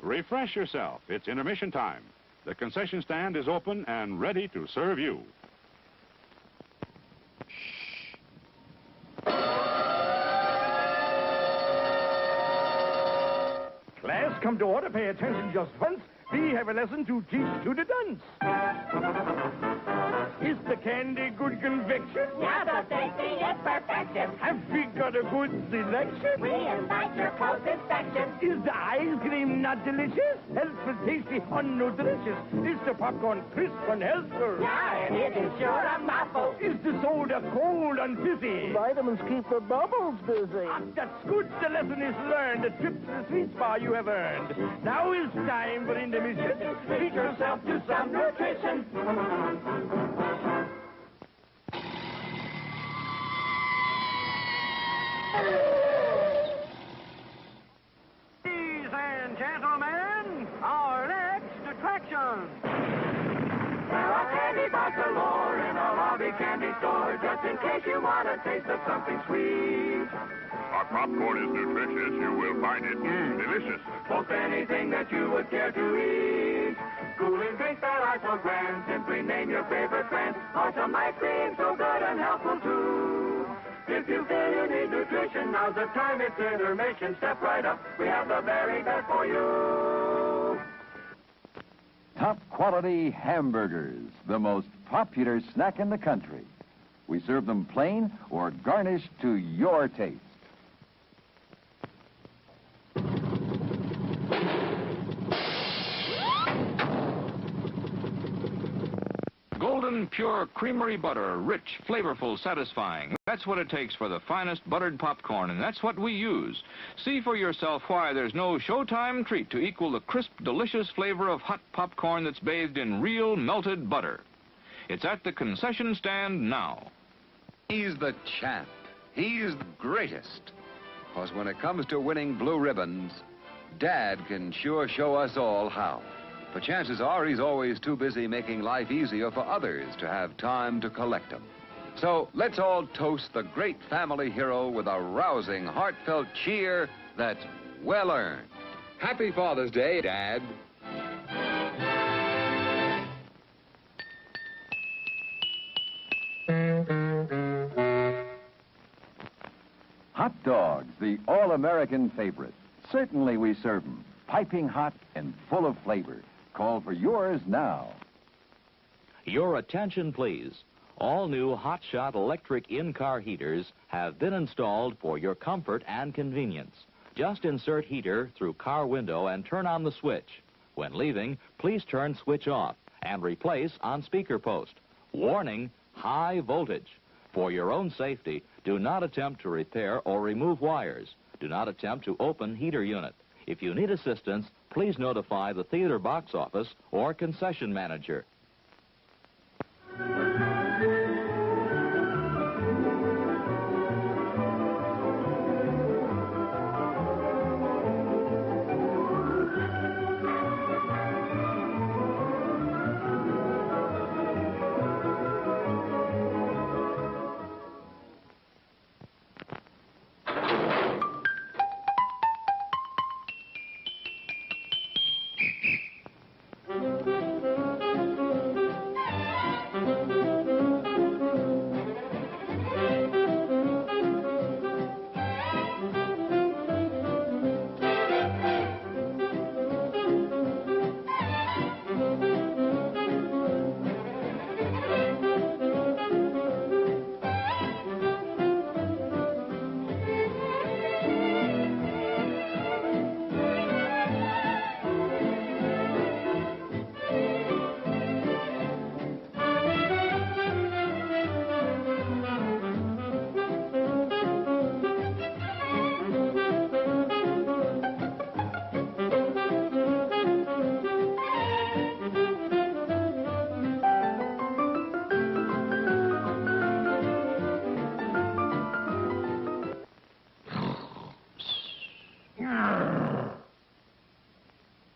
Refresh yourself. It's intermission time. The concession stand is open and ready to serve you. Class, come to order. Pay attention just once. We have a lesson to teach to the dunce. Is the candy good conviction? Now the tasting is perfection. Have we got a good selection? We invite your close inspection. Is the ice cream not delicious? Healthful, tasty, unnutritious. Is the popcorn crisp and healthful? Yeah, and it is sure a mouthful. Is the soda cold and fizzy? Vitamins keep the bubbles busy. Ah, that's good. The lesson is learned. The trip to the sweet spot you have earned. Now is time for intermission. Treat yourself to some nutrition. Ladies and gentlemen, our next attraction. There are candy bars galore in a lobby candy store, just in case you want a taste of something sweet. Our popcorn is nutritious. You will find it delicious. Most anything that you would care to eat. Cooling drinks that are so grand, simply name your favorite brand. Or some ice cream so good and helpful too. If you feel you need nutrition, now's the time, it's intermission. Step right up, we have the very best for you. Top quality hamburgers, the most popular snack in the country. We serve them plain or garnished to your taste. Golden, pure creamery butter, rich, flavorful, satisfying. That's what it takes for the finest buttered popcorn, and that's what we use. See for yourself why there's no Showtime treat to equal the crisp, delicious flavor of hot popcorn that's bathed in real melted butter. It's at the concession stand now. He's the champ. He's the greatest. Because when it comes to winning blue ribbons, Dad can sure show us all how. But chances are he's always too busy making life easier for others to have time to collect them. So let's all toast the great family hero with a rousing, heartfelt cheer that's well earned. Happy Father's Day, Dad. Hot dogs, the all-American favorite. Certainly we serve them, piping hot and full of flavor. Call for yours now. Your attention, please. All new hotshot electric in-car heaters have been installed for your comfort and convenience. Just insert heater through car window and turn on the switch. When leaving, please turn switch off and replace on speaker post. Warning, high voltage. For your own safety, do not attempt to repair or remove wires. Do not attempt to open heater unit. If you need assistance, please notify the theater box office or concession manager.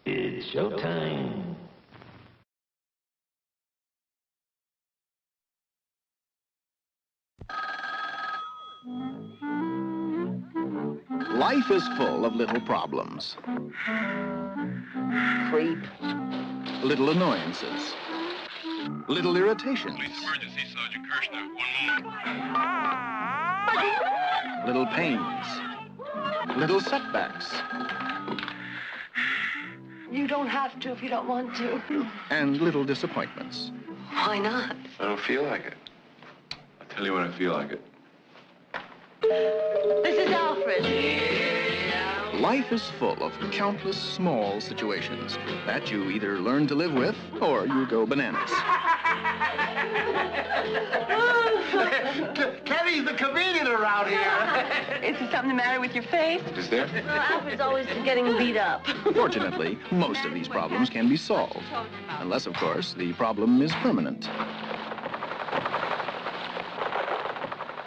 It's showtime. Life Life is full of little problems. Creep. Little annoyances. Little irritations. Police emergency, Sergeant Kirshner. 1 moment. Little pains. Little setbacks. You don't have to if you don't want to. And little disappointments. Why not? I don't feel like it. I'll tell you when I feel like it. This is Alfred. Life is full of countless small situations that you either learn to live with or you go bananas. Kenny's the comedian around here. Is there something the matter with your face? Is there? Well, Alfred's always getting beat up. Fortunately, most of these problems can be solved. Unless, of course, the problem is permanent.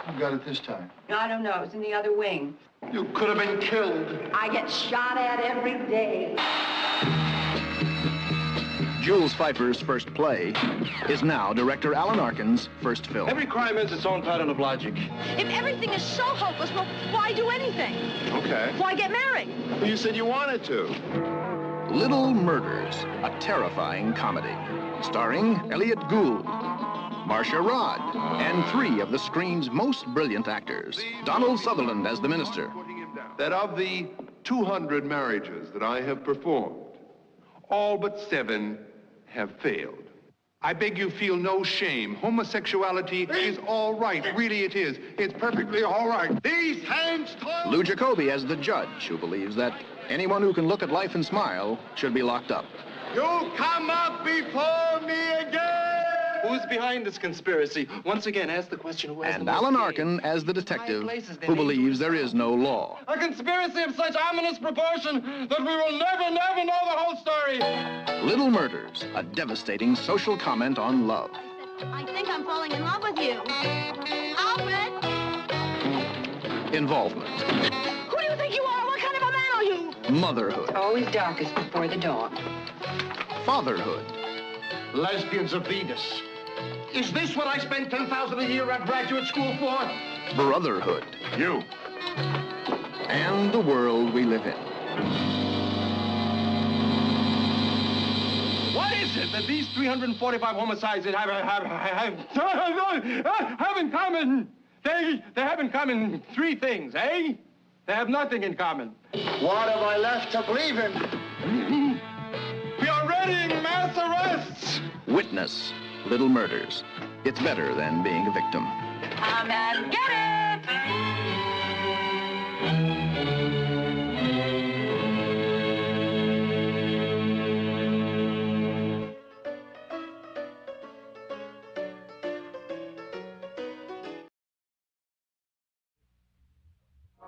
Who got it this time? I don't know. It's in the other wing. You could have been killed. I get shot at every day. Jules Pfeiffer's first play is now director Alan Arkin's first film. Every crime has its own pattern of logic. If everything is so hopeless, well, why do anything? Okay. Why get married? Well, you said you wanted to. Little Murders, a terrifying comedy, starring Elliot Gould, Marcia Rod, and 3 of the screen's most brilliant actors. Donald Sutherland as the minister. That of the 200 marriages that I have performed, all but 7 have failed. I beg you feel no shame. Homosexuality is all right. Really it is. It's perfectly all right. These hands closed. Lou Jacoby as the judge, who believes that anyone who can look at life and smile should be locked up. You come up before me again! Who's behind this conspiracy? Once again, ask the question who has And the most Alan game. Arkin as the detective who believes there is no law. A conspiracy of such ominous proportion that we will never, never know the whole story. Little Murders, a devastating social comment on love. I think I'm falling in love with you. Alfred! Involvement. Who do you think you are? What kind of a man are you? Motherhood. Always darkest before the dawn. Fatherhood. Lesbians of Venus. Is this what I spend $10,000 a year at graduate school for? Brotherhood. You. And the world we live in. What is it that these 345 homicides have in common? They have in common 3 things, eh? They have nothing in common. What have I left to believe in? We are readying mass arrests. Witness. Little Murders. It's better than being a victim. Come and get it!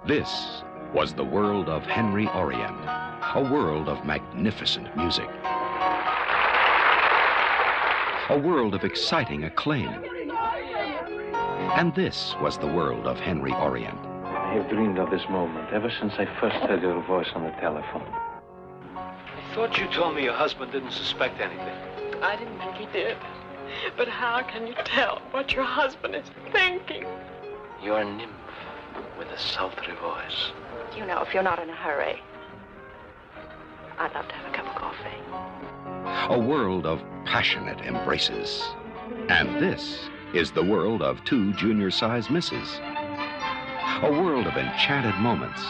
This was the world of Henry Orient, a world of magnificent music, a world of exciting acclaim. And this was the world of Henry Orient. I have dreamed of this moment ever since I first heard your voice on the telephone. I thought you told me your husband didn't suspect anything. I didn't think he did. But how can you tell what your husband is thinking? You're a nymph with a sultry voice. You know, if you're not in a hurry, I'd love to have a cup of coffee. A world of passionate embraces. And this is the world of 2 junior-sized misses. A world of enchanted moments.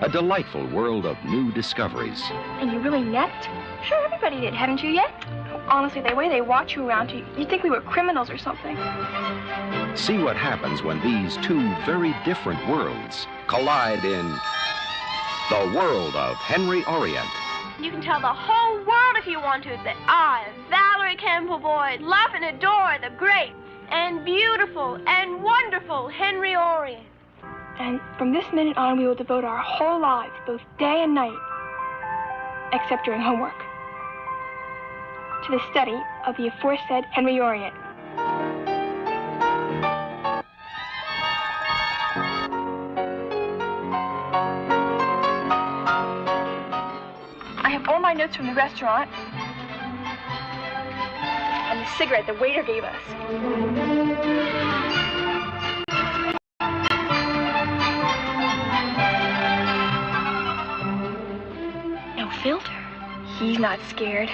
A delightful world of new discoveries. And you really necked? Sure, everybody did. Haven't you yet? Honestly, the way they watch you around, you'd think we were criminals or something. See what happens when these 2 very different worlds collide in the world of Henry Orient. You can tell the whole world if you want to that I, Valerie Campbell Boyd, love and adore the great and beautiful and wonderful Henry Orient. And from this minute on, we will devote our whole lives, both day and night, except during homework, to the study of the aforesaid Henry Orient. I have all my notes from the restaurant and the cigarette the waiter gave us. filter. He's not scared.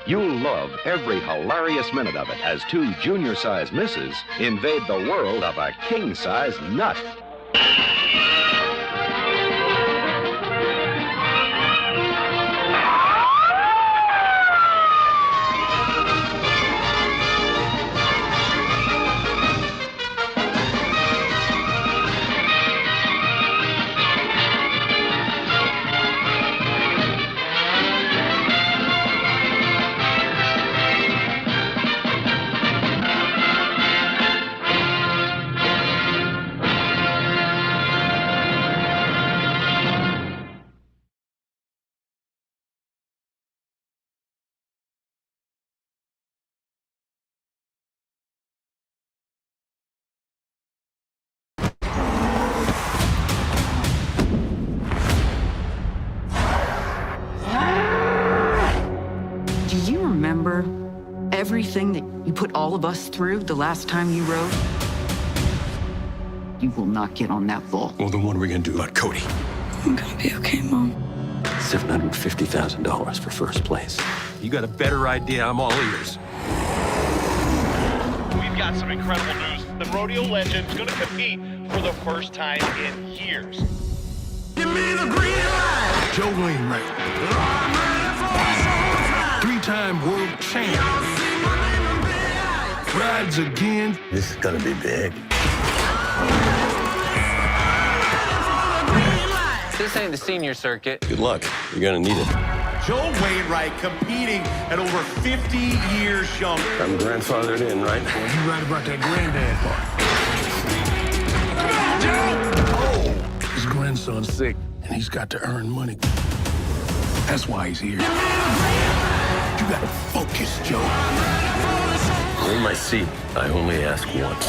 You'll love every hilarious minute of it as two junior-sized misses invade the world of a king-size nut. Do you remember everything that you put all of us through the last time you rode? You will not get on that bull. Well, then what are we gonna do about Cody? I'm gonna be okay, Mom. $750,000 for first place. You got a better idea, I'm all ears. We've got some incredible news. The rodeo legend's gonna compete for the first time in years. Give me the green light. Joe Wainwright. Three-time world champ. Rides again. This is gonna be big. This ain't the senior circuit. Good luck. You're gonna need it. Joe Wainwright competing at over 50 years young. I'm grandfathered in, right? Well, you right about that granddad part. Oh! His grandson's sick, and he's got to earn money. That's why he's here. You gotta focus, Joe. In my seat, I only ask once.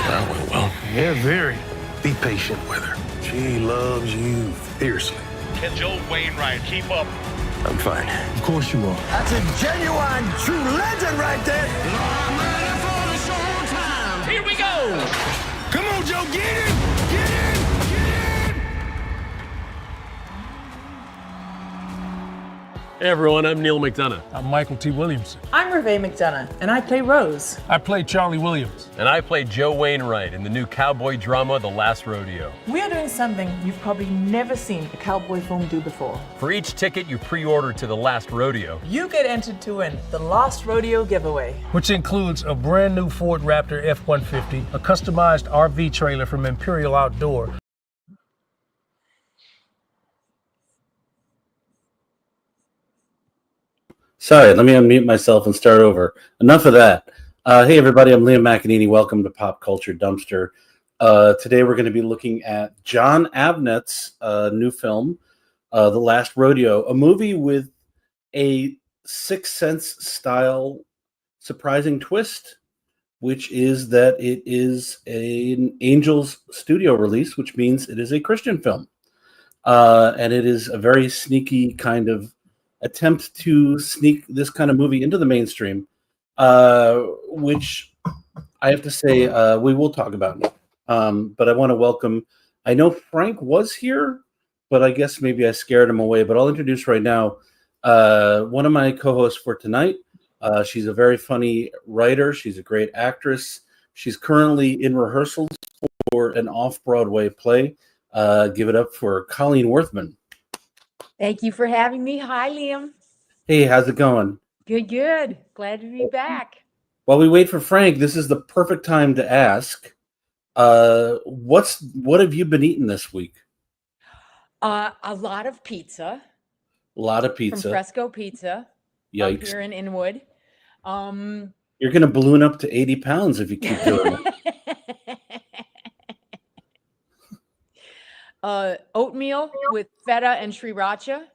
That went well. Yeah, very. Be patient with her. She loves you fiercely. Can Joe Wainwright keep up? I'm fine. Of course you are. That's a genuine, true legend right there. Here we go! Come on, Joe, get it! Get it! Hey everyone, I'm Neil McDonough. I'm Michael T. Williamson. I'm Reve McDonough, and I play Rose. I play Charlie Williams. And I play Joe Wainwright in the new cowboy drama, The Last Rodeo. We are doing something you've probably never seen a cowboy film do before. For each ticket you pre-order to The Last Rodeo, You get entered to win the Last Rodeo giveaway. Which includes a brand new Ford Raptor F-150, a customized RV trailer from Imperial Outdoor. Sorry, let me unmute myself and start over. Enough of that. Hey, everybody, I'm Liam McEneaney. Welcome to Pop Culture Dumpster. Today we're going to be looking at Jon Avnet's new film, The Last Rodeo, a movie with a Sixth Sense style surprising twist, which is that it is an Angels studio release, which means it is a Christian film. And it is a very sneaky kind of attempt to sneak this kind of movie into the mainstream, which I have to say we will talk about. But I want to welcome, I know Frank was here, but I guess maybe I scared him away. But I'll introduce right now one of my co-hosts for tonight. She's a very funny writer. She's a great actress. She's currently in rehearsals for an off-Broadway play. Give it up for Colleen Werthmann. Thank you for having me. Hi, Liam. Hey, how's it going? Good, good. Glad to be back. While we wait for Frank, this is the perfect time to ask, what have you been eating this week? A lot of pizza. A lot of pizza. From Fresco Pizza. Yikes. Up here in Inwood. You're going to balloon up to 80 pounds if you keep doing it. Oatmeal with feta and sriracha.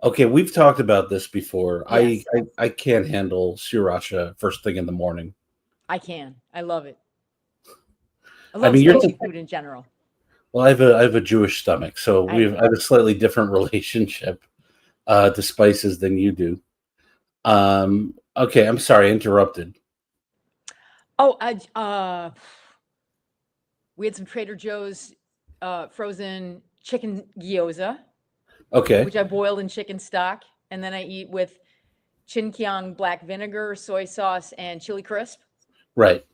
Okay, we've talked about this before. Yes. I can't handle sriracha first thing in the morning. I can. I love it. I love you're spicy food in general. Well, I have a Jewish stomach, so I have a slightly different relationship to spices than you do. Okay, I'm sorry, I interrupted. Oh, we had some Trader Joe's frozen chicken gyoza. Okay. which I boiled in chicken stock, and then I eat with chinkyang black vinegar, soy sauce, and chili crisp. Right.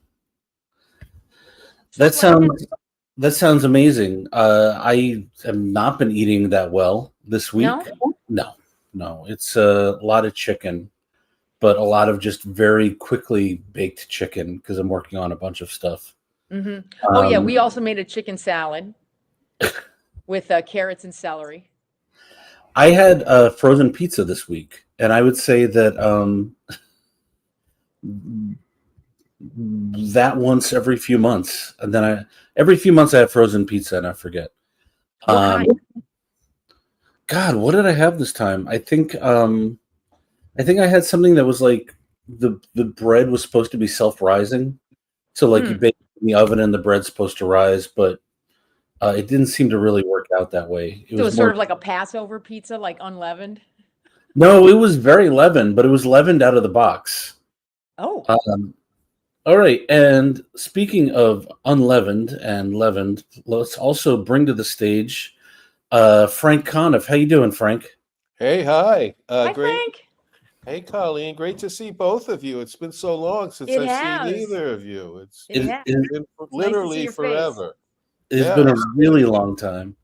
That sounds amazing. I have not been eating that well this week. No. It's a lot of chicken, but a lot of just very quickly baked chicken because I'm working on a bunch of stuff. Mm-hmm. Oh yeah, we also made a chicken salad with carrots and celery. I had frozen pizza this week, and I would say that that once every few months, and then every few months I have frozen pizza, and I forget. God, what did I have this time? I think I had something that was like the bread was supposed to be self-rising, so like you bake it in the oven and the bread's supposed to rise, but it didn't seem to really work out that way. It was sort of like a Passover pizza, like unleavened. No, it was very leavened, but it was leavened out of the box. Oh. All right, and speaking of unleavened and leavened, let's also bring to the stage Frank Conniff. How you doing, Frank? Hey, hi. Hi, Great. Frank. Hey, Colleen. Great to see both of you. It's been so long since I've seen either of you. It's been literally forever. It's been a really long time.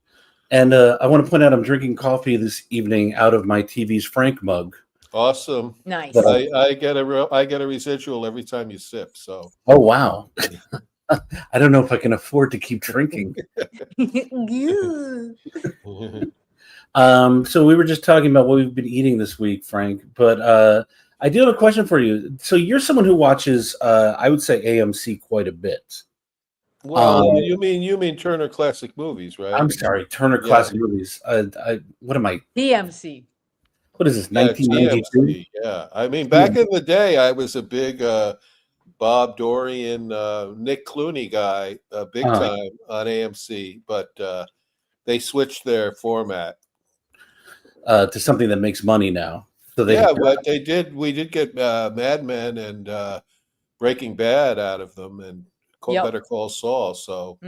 And I want to point out I'm drinking coffee this evening out of my TV's Frank mug. Awesome. Nice. I get a residual every time you sip. So. Oh wow. I don't know if I can afford to keep drinking. So we were just talking about what we've been eating this week, Frank. But I do have a question for you. So you're someone who watches, I would say, AMC quite a bit. Well, you mean Turner Classic Movies, right? I'm sorry, Turner Classic Movies. What am I? DMC. What is this? 1992. Yeah, I mean, back in the day, I was a big Bob Dorian, Nick Clooney guy, big time on AMC, but they switched their format to something that makes money now. So but they did. We did get Mad Men and Breaking Bad out of them, and Better Call Saul. So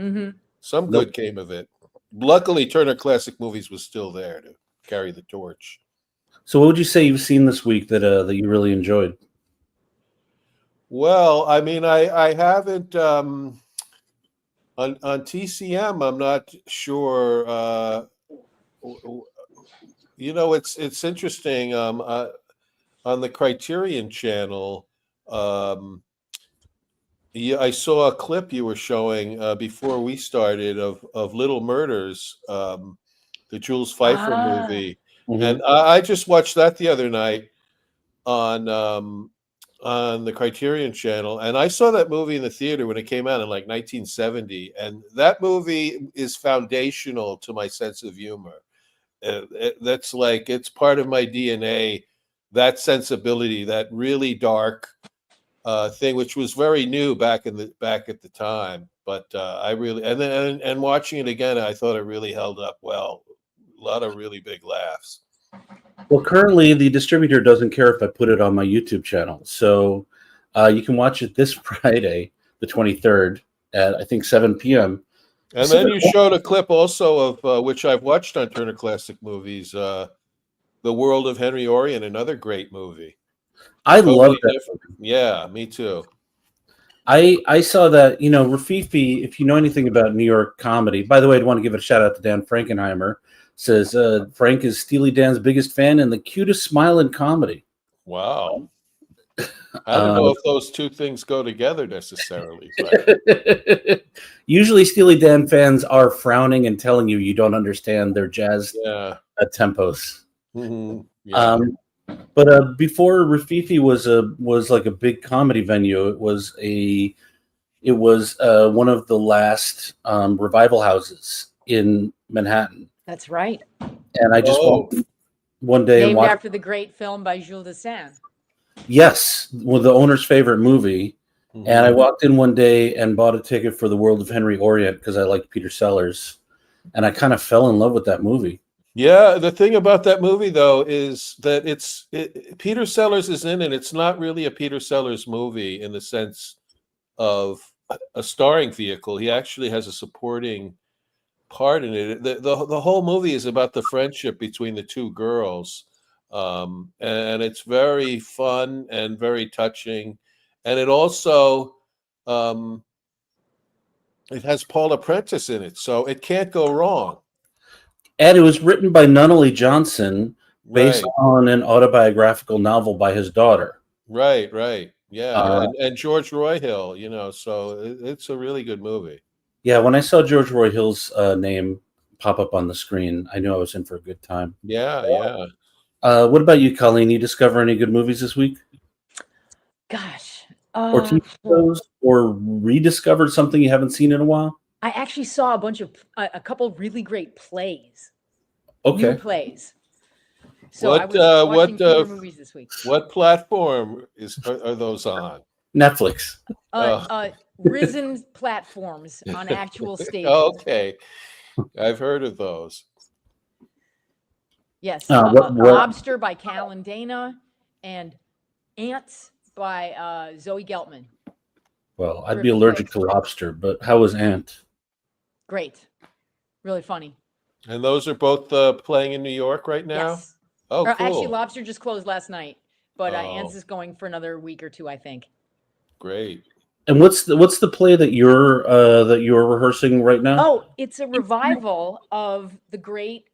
some good came of it. Luckily, Turner Classic Movies was still there to carry the torch. So, what would you say you've seen this week that you really enjoyed? Well, I mean, I haven't on TCM. I'm not sure. It's interesting. On the Criterion Channel, I saw a clip you were showing before we started of Little Murders, the Jules Feiffer movie. And I just watched that the other night on the Criterion Channel, and I saw that movie in the theater when it came out in like 1970, and that movie is foundational to my sense of humor. That's like, it's part of my DNA, that sensibility, that really dark thing, which was very new back at the time. But I really, and watching it again, I thought it really held up well. A lot of really big laughs. Well, currently the distributor doesn't care if I put it on my YouTube channel, so you can watch it this Friday, the 23rd, at I think 7 p.m. And then you showed a clip also of which I've watched on Turner Classic Movies, The World of Henry Orient, another great movie. I love that. Yeah, me too. I saw that, Rafifi, if you know anything about New York comedy, by the way, I'd want to give a shout out to Dan Frankenheimer, says Frank is Steely Dan's biggest fan and the cutest smile in comedy. Wow. I don't know if those two things go together necessarily. But. Usually Steely Dan fans are frowning and telling you don't understand their jazz tempos. Mm-hmm. Yeah. But before Rafifi was like a big comedy venue, it was one of the last revival houses in Manhattan. That's right. And I just walked one day named and watched after the great film by Jules Dassin. Yes, well, the owner's favorite movie. Mm-hmm. And I walked in one day and bought a ticket for The World of Henry Orient because I liked Peter Sellers, and I kind of fell in love with that movie. Yeah, the thing about that movie though is that Peter Sellers is in it. It's not really a Peter Sellers movie in the sense of a starring vehicle. He actually has a supporting part in it. The whole movie is about the friendship between the two girls, and it's very fun and very touching, and it also it has Paula Prentice in it, so it can't go wrong. And it was written by Nunnally Johnson, based Right. on an autobiographical novel by his daughter. Right, yeah, and George Roy Hill, so it's a really good movie. Yeah, when I saw George Roy Hill's name pop up on the screen, I knew I was in for a good time. Yeah. What about you, Colleen? You discover any good movies this week? Gosh. Or TV shows, or rediscovered something you haven't seen in a while? I actually saw a couple really great plays. Okay. New plays. So I was watching fewer movies this week. What platform are those on? Netflix. Risen platforms on actual stages. Okay. I've heard of those. Yes. Lobster by Cal and Dana, and Ants by Zoe Geltman. Well, I'd be allergic to lobster, but how was Ant? Great. Really funny. And those are both playing in New York right now? Yes. Oh, cool. Actually, Lobster just closed last night, but Ants is going for another week or two, I think. Great. And what's the play that you're rehearsing right now? Oh, it's a revival of the great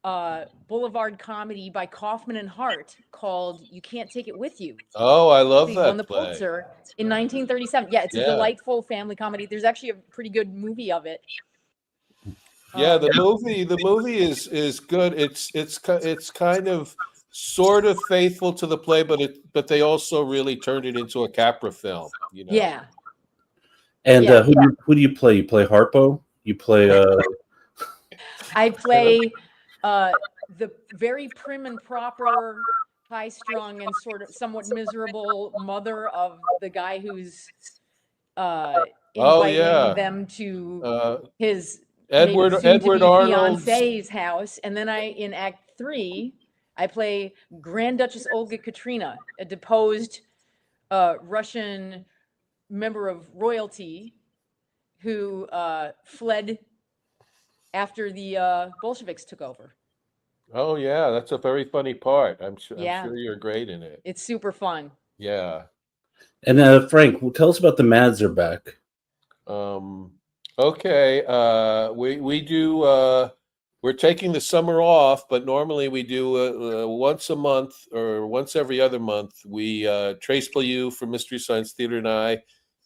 Boulevard comedy by Kaufman and Hart called "You Can't Take It With You." Oh, I love that. Won the Pulitzer in 1937. Yeah, it's a delightful family comedy. There's actually a pretty good movie of it. Yeah, the movie is good. It's kind of sort of faithful to the play, but they also really turned it into a Capra film. Yeah. And who do you play? You play Harpo? You play? I play the very prim and proper, high-strung and sort of somewhat miserable mother of the guy who's inviting them to his Edward Arnold's fiance's house. And then in Act 3, I play Grand Duchess Olga Katrina, a deposed Russian member of royalty who fled after the Bolsheviks took over. Oh yeah, that's a very funny part. I'm sure you're great in it. It's super fun. Yeah. And Frank, tell us about the Mads are back. Okay. We do. We're taking the summer off, but normally we do once a month or once every other month. We Trace Bayou from Mystery Science Theater and I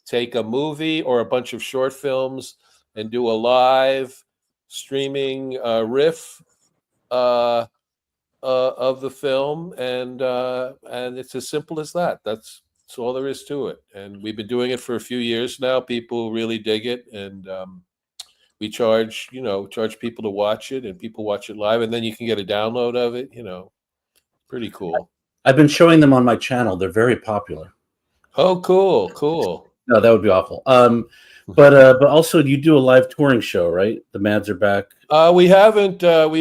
take a movie or a bunch of short films and do a live streaming riff of the film, and it's as simple as that. That's all there is to it. And we've been doing it for a few years now. People really dig it, and we charge people to watch it, and people watch it live, and then you can get a download of it. Pretty cool. I've been showing them on my channel. They're very popular. Oh, cool. No, that would be awful. But also you do a live touring show, right? The Mads are back. We haven't done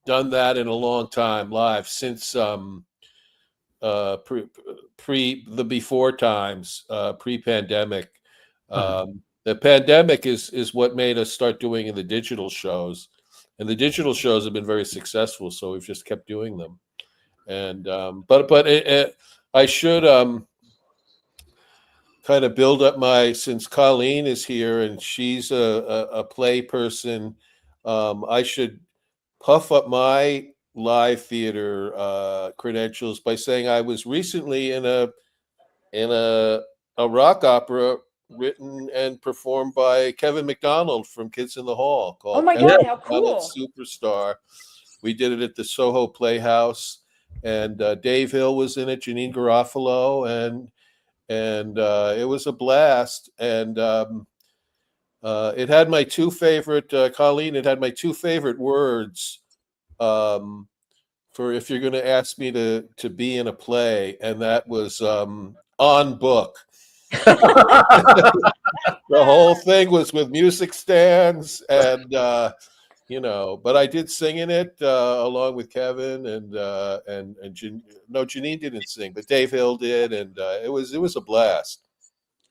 that in a long time live since before times, pre-pandemic. The pandemic is what made us start doing the digital shows, and the digital shows have been very successful, so we've just kept doing them. And but I should kind of build up since Colleen is here and she's a play person, I should puff up my live theater credentials by saying I was recently in a rock opera written and performed by Kevin McDonald from Kids in the Hall called Oh my God, how cool. Superstar. We did it at the Soho Playhouse, and Dave Hill was in it, Janine Garofalo, and it was a blast. And it had my two favorite, Colleen, it had my two favorite words for if you're going to ask me to be in a play, and that was on book. The whole thing was with music stands, and but I did sing in it along with Kevin and Janine didn't sing, but Dave Hill did, and it was a blast.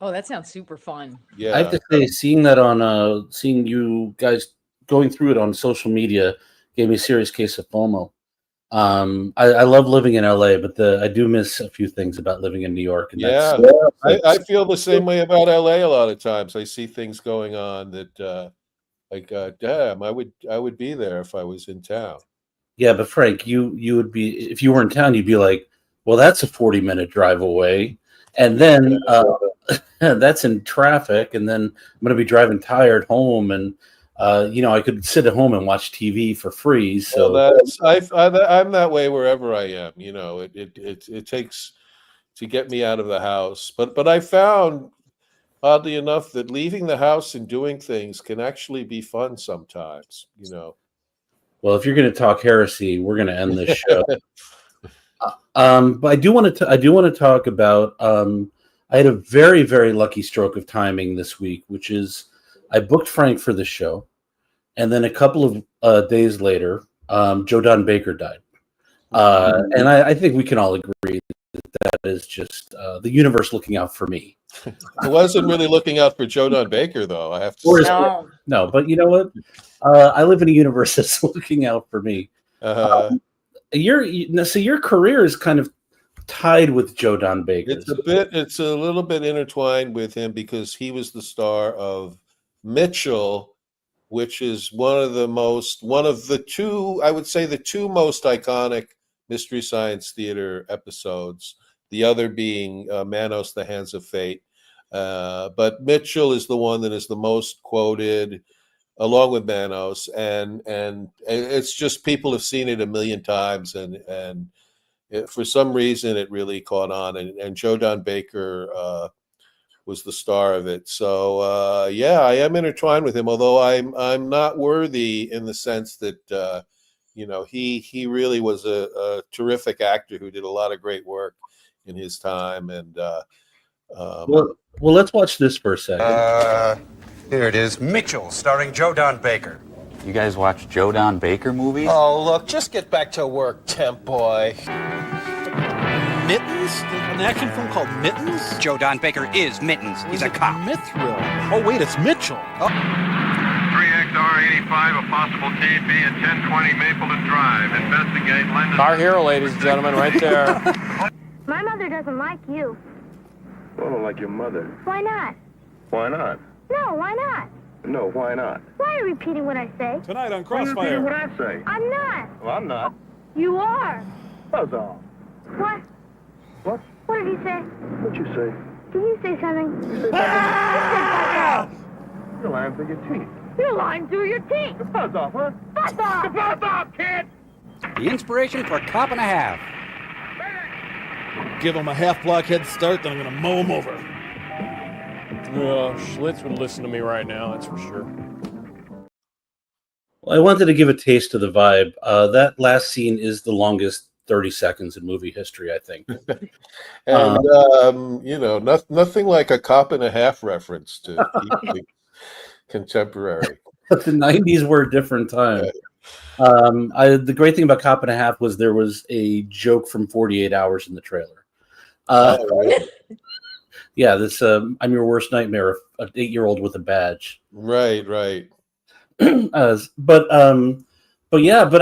Oh, that sounds super fun. Yeah. I have to say, seeing that on seeing you guys going through it on social media gave me a serious case of FOMO. I love living in LA, but I do miss a few things about living in New York. And Yeah, I feel the same way about LA a lot of times. I see things going on that damn, I would be there if I was in town. Yeah, but Frank, you would be, if you were in town, you'd be like, well, that's a 40-minute drive away, and then that's in traffic, and then I'm going to be driving tired home, and I could sit at home and watch TV for free. So I'm that way wherever I am. It takes to get me out of the house, but I found, oddly enough, that leaving the house and doing things can actually be fun sometimes. Well, if you're going to talk heresy, we're going to end this show. But I do want to talk about. I had a very, very lucky stroke of timing this week, which is I booked Frank for the show, and then a couple of days later, Joe Don Baker died, and I think we can all agree that is just the universe looking out for me. I wasn't really looking out for Joe Don Baker, though. I have to say. No, but you know what? I live in a universe that's looking out for me. Your career is kind of tied with Joe Don Baker. It's a little bit intertwined with him because he was the star of Mitchell, which is one of the two, I would say, the two most iconic Mystery Science Theater episodes. The other being Manos: The Hands of Fate. But Mitchell is the one that is the most quoted, along with Manos, and it's just people have seen it a million times, and for some reason it really caught on, and Joe Don Baker was the star of it. So I am intertwined with him, although I'm not worthy in the sense that he really was a terrific actor who did a lot of great work in his time, and well, let's watch this for a second. Here it is, Mitchell, starring Joe Don Baker. You guys watch Joe Don Baker movies? Oh, look, just get back to work, temp boy. Mittens? An action film called Mittens? Joe Don Baker is Mittens. He's a cop. Mithril. Oh, wait, it's Mitchell. Oh. 3XR85, a possible TP at 1020 Mapleton Drive. Investigate London. Our hero, ladies and gentlemen, right there. My mother doesn't like you. I don't like your mother. Why not? Why not? No, why not? No, why not? Why are you repeating what I say? Tonight on Why are you Crossfire. repeating what I say? I'm not. Well, I'm not. You are. Buzz off. What? What? What did he say? What'd you say? Did you say something? You say Ah! You're lying through your teeth. You're lying through your teeth. Buzz off, huh? Buzz off! Buzz off, kid! The inspiration for a cop and a half. Give him a half-block head start, then I'm going to mow him over. Schlitz would listen to me right now, that's for sure. Well, I wanted to give a taste of the vibe. That last scene is the longest 30 seconds in movie history, I think. And nothing like a cop and a half reference to keep it contemporary. But the 90s were a different time. The great thing about Cop and a Half was there was a joke from 48 Hours in the trailer. Right. Yeah, this I'm your worst nightmare, an 8-year-old with a badge. Right. But I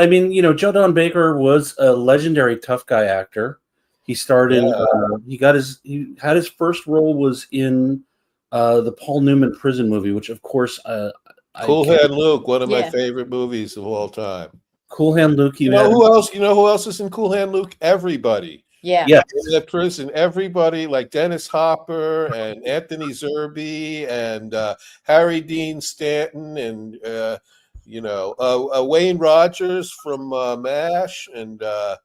mean, Joe Don Baker was a legendary tough guy actor. He starred in he had his first role was in the Paul Newman prison movie, which of course Cool Hand Luke, one of my favorite movies of all time. Cool Hand Luke. You know who else? You know who else is in Cool Hand Luke? Everybody. Yeah. In that prison, everybody like Dennis Hopper and Anthony Zerbe and Harry Dean Stanton and Wayne Rogers from MASH and a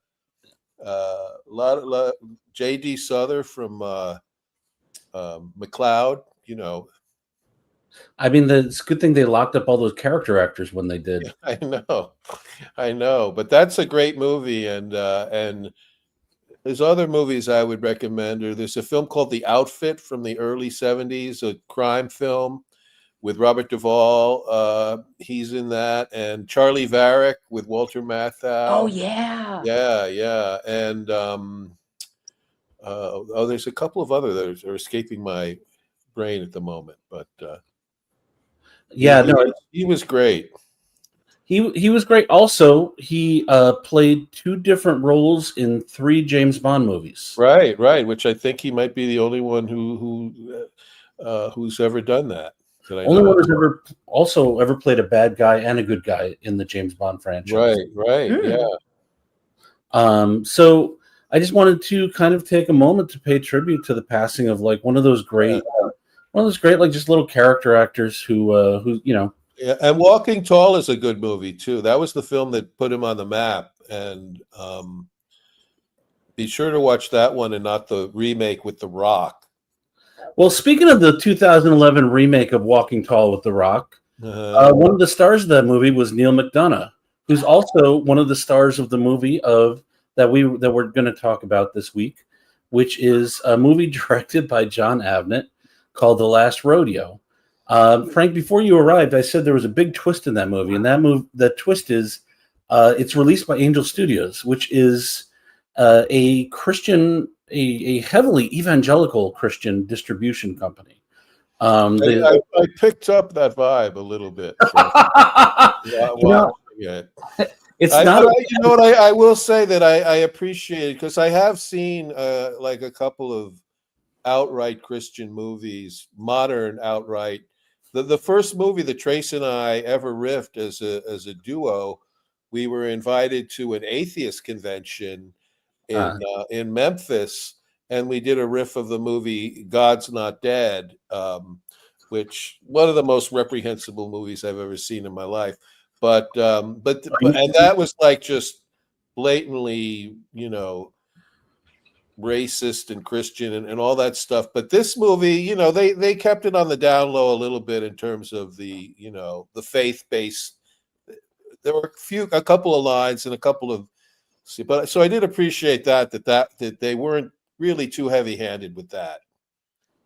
lot J.D. Souther from McLeod. I mean, it's a good thing they locked up all those character actors when they did. I know, but that's a great movie, and there's other movies I would recommend. Or there's a film called The Outfit from the early '70s, a crime film with Robert Duvall. He's in that, and Charlie Varick with Walter Matthau. Oh yeah, and there's a couple of other that are escaping my brain at the moment, but yeah, he was great. He was great. Also, he played 2 different roles in 3 James Bond movies. Right. Which I think he might be the only one who's ever done that. Only one who's ever played a bad guy and a good guy in the James Bond franchise. Right, yeah. So I just wanted to kind of take a moment to pay tribute to the passing of like one of those great like just little character actors who you know. Yeah, and Walking Tall is a good movie too. That was the film that put him on the map, and be sure to watch that one and not the remake with The Rock. Well, speaking of the 2011 remake of Walking Tall with The Rock, one of the stars of that movie was Neil McDonough, who's also one of the stars of the movie that we're going to talk about this week, which is a movie directed by Jon Avnett called The Last Rodeo. Frank, before you arrived, I said there was a big twist in that movie, and that twist is it's released by Angel Studios, which is a Christian, a heavily evangelical Christian distribution company. I picked up that vibe a little bit. It's not. You know what? I will say that I appreciate it because I have seen like a couple of outright Christian movies, modern outright. The first movie that Trace and I ever riffed as a duo, we were invited to an atheist convention in Memphis, and we did a riff of the movie God's Not Dead, which one of the most reprehensible movies I've ever seen in my life. But and that was like just blatantly, you know, racist and Christian and all that stuff. But this movie, you know, they kept it on the down low a little bit in terms of the, you know, the faith-based. There were a couple of lines and a couple of, but so I did appreciate that they weren't really too heavy-handed with that.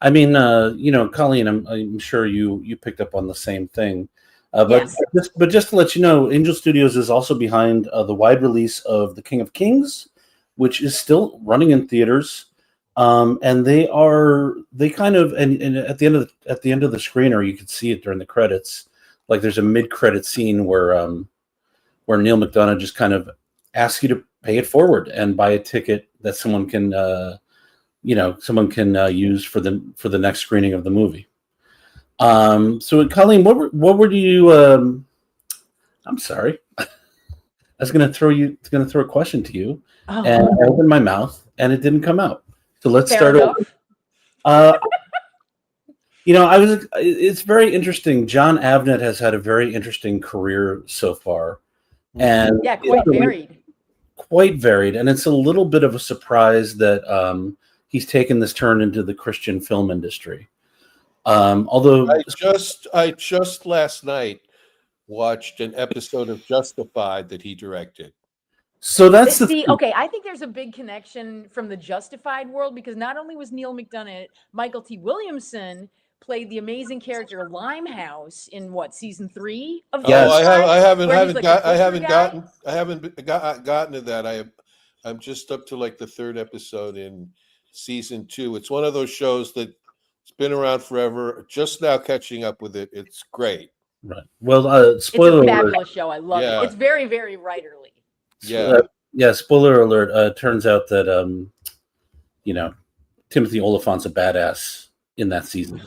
I mean, you know, Colleen, I'm sure you picked up on the same thing. But just to let you know, Angel Studios is also behind the wide release of The King of Kings, which is still running in theaters, and they kind of and at the end of the screener, you can see it during the credits. Like there's a mid-credit scene where Neil McDonough just kind of asks you to pay it forward and buy a ticket that someone can use for the next screening of the movie. So Colleen, what were you? I'm sorry. I was going to throw a question to you, and I opened my mouth and it didn't come out. So let's start over. You know, it's very interesting. Jon Avnett has had a very interesting career so far, and quite varied. And it's a little bit of a surprise that he's taken this turn into the Christian film industry. Although I just last night watched an episode of Justified that he directed. So that's okay. I think there's a big connection from the Justified world because not only was Neil McDonough, Michael T. Williamson played the amazing character Limehouse in season 3 of Justified. I haven't gotten to that. I'm just up to like the 3rd episode in season 2. It's one of those shows that it's been around forever. Just now catching up with it. It's great. Right. Well, spoiler it's a alert. fabulous show. I love it. It's very, very writerly. Yeah. Spoiler alert. Turns out that you know, Timothy Oliphant's a badass in that season.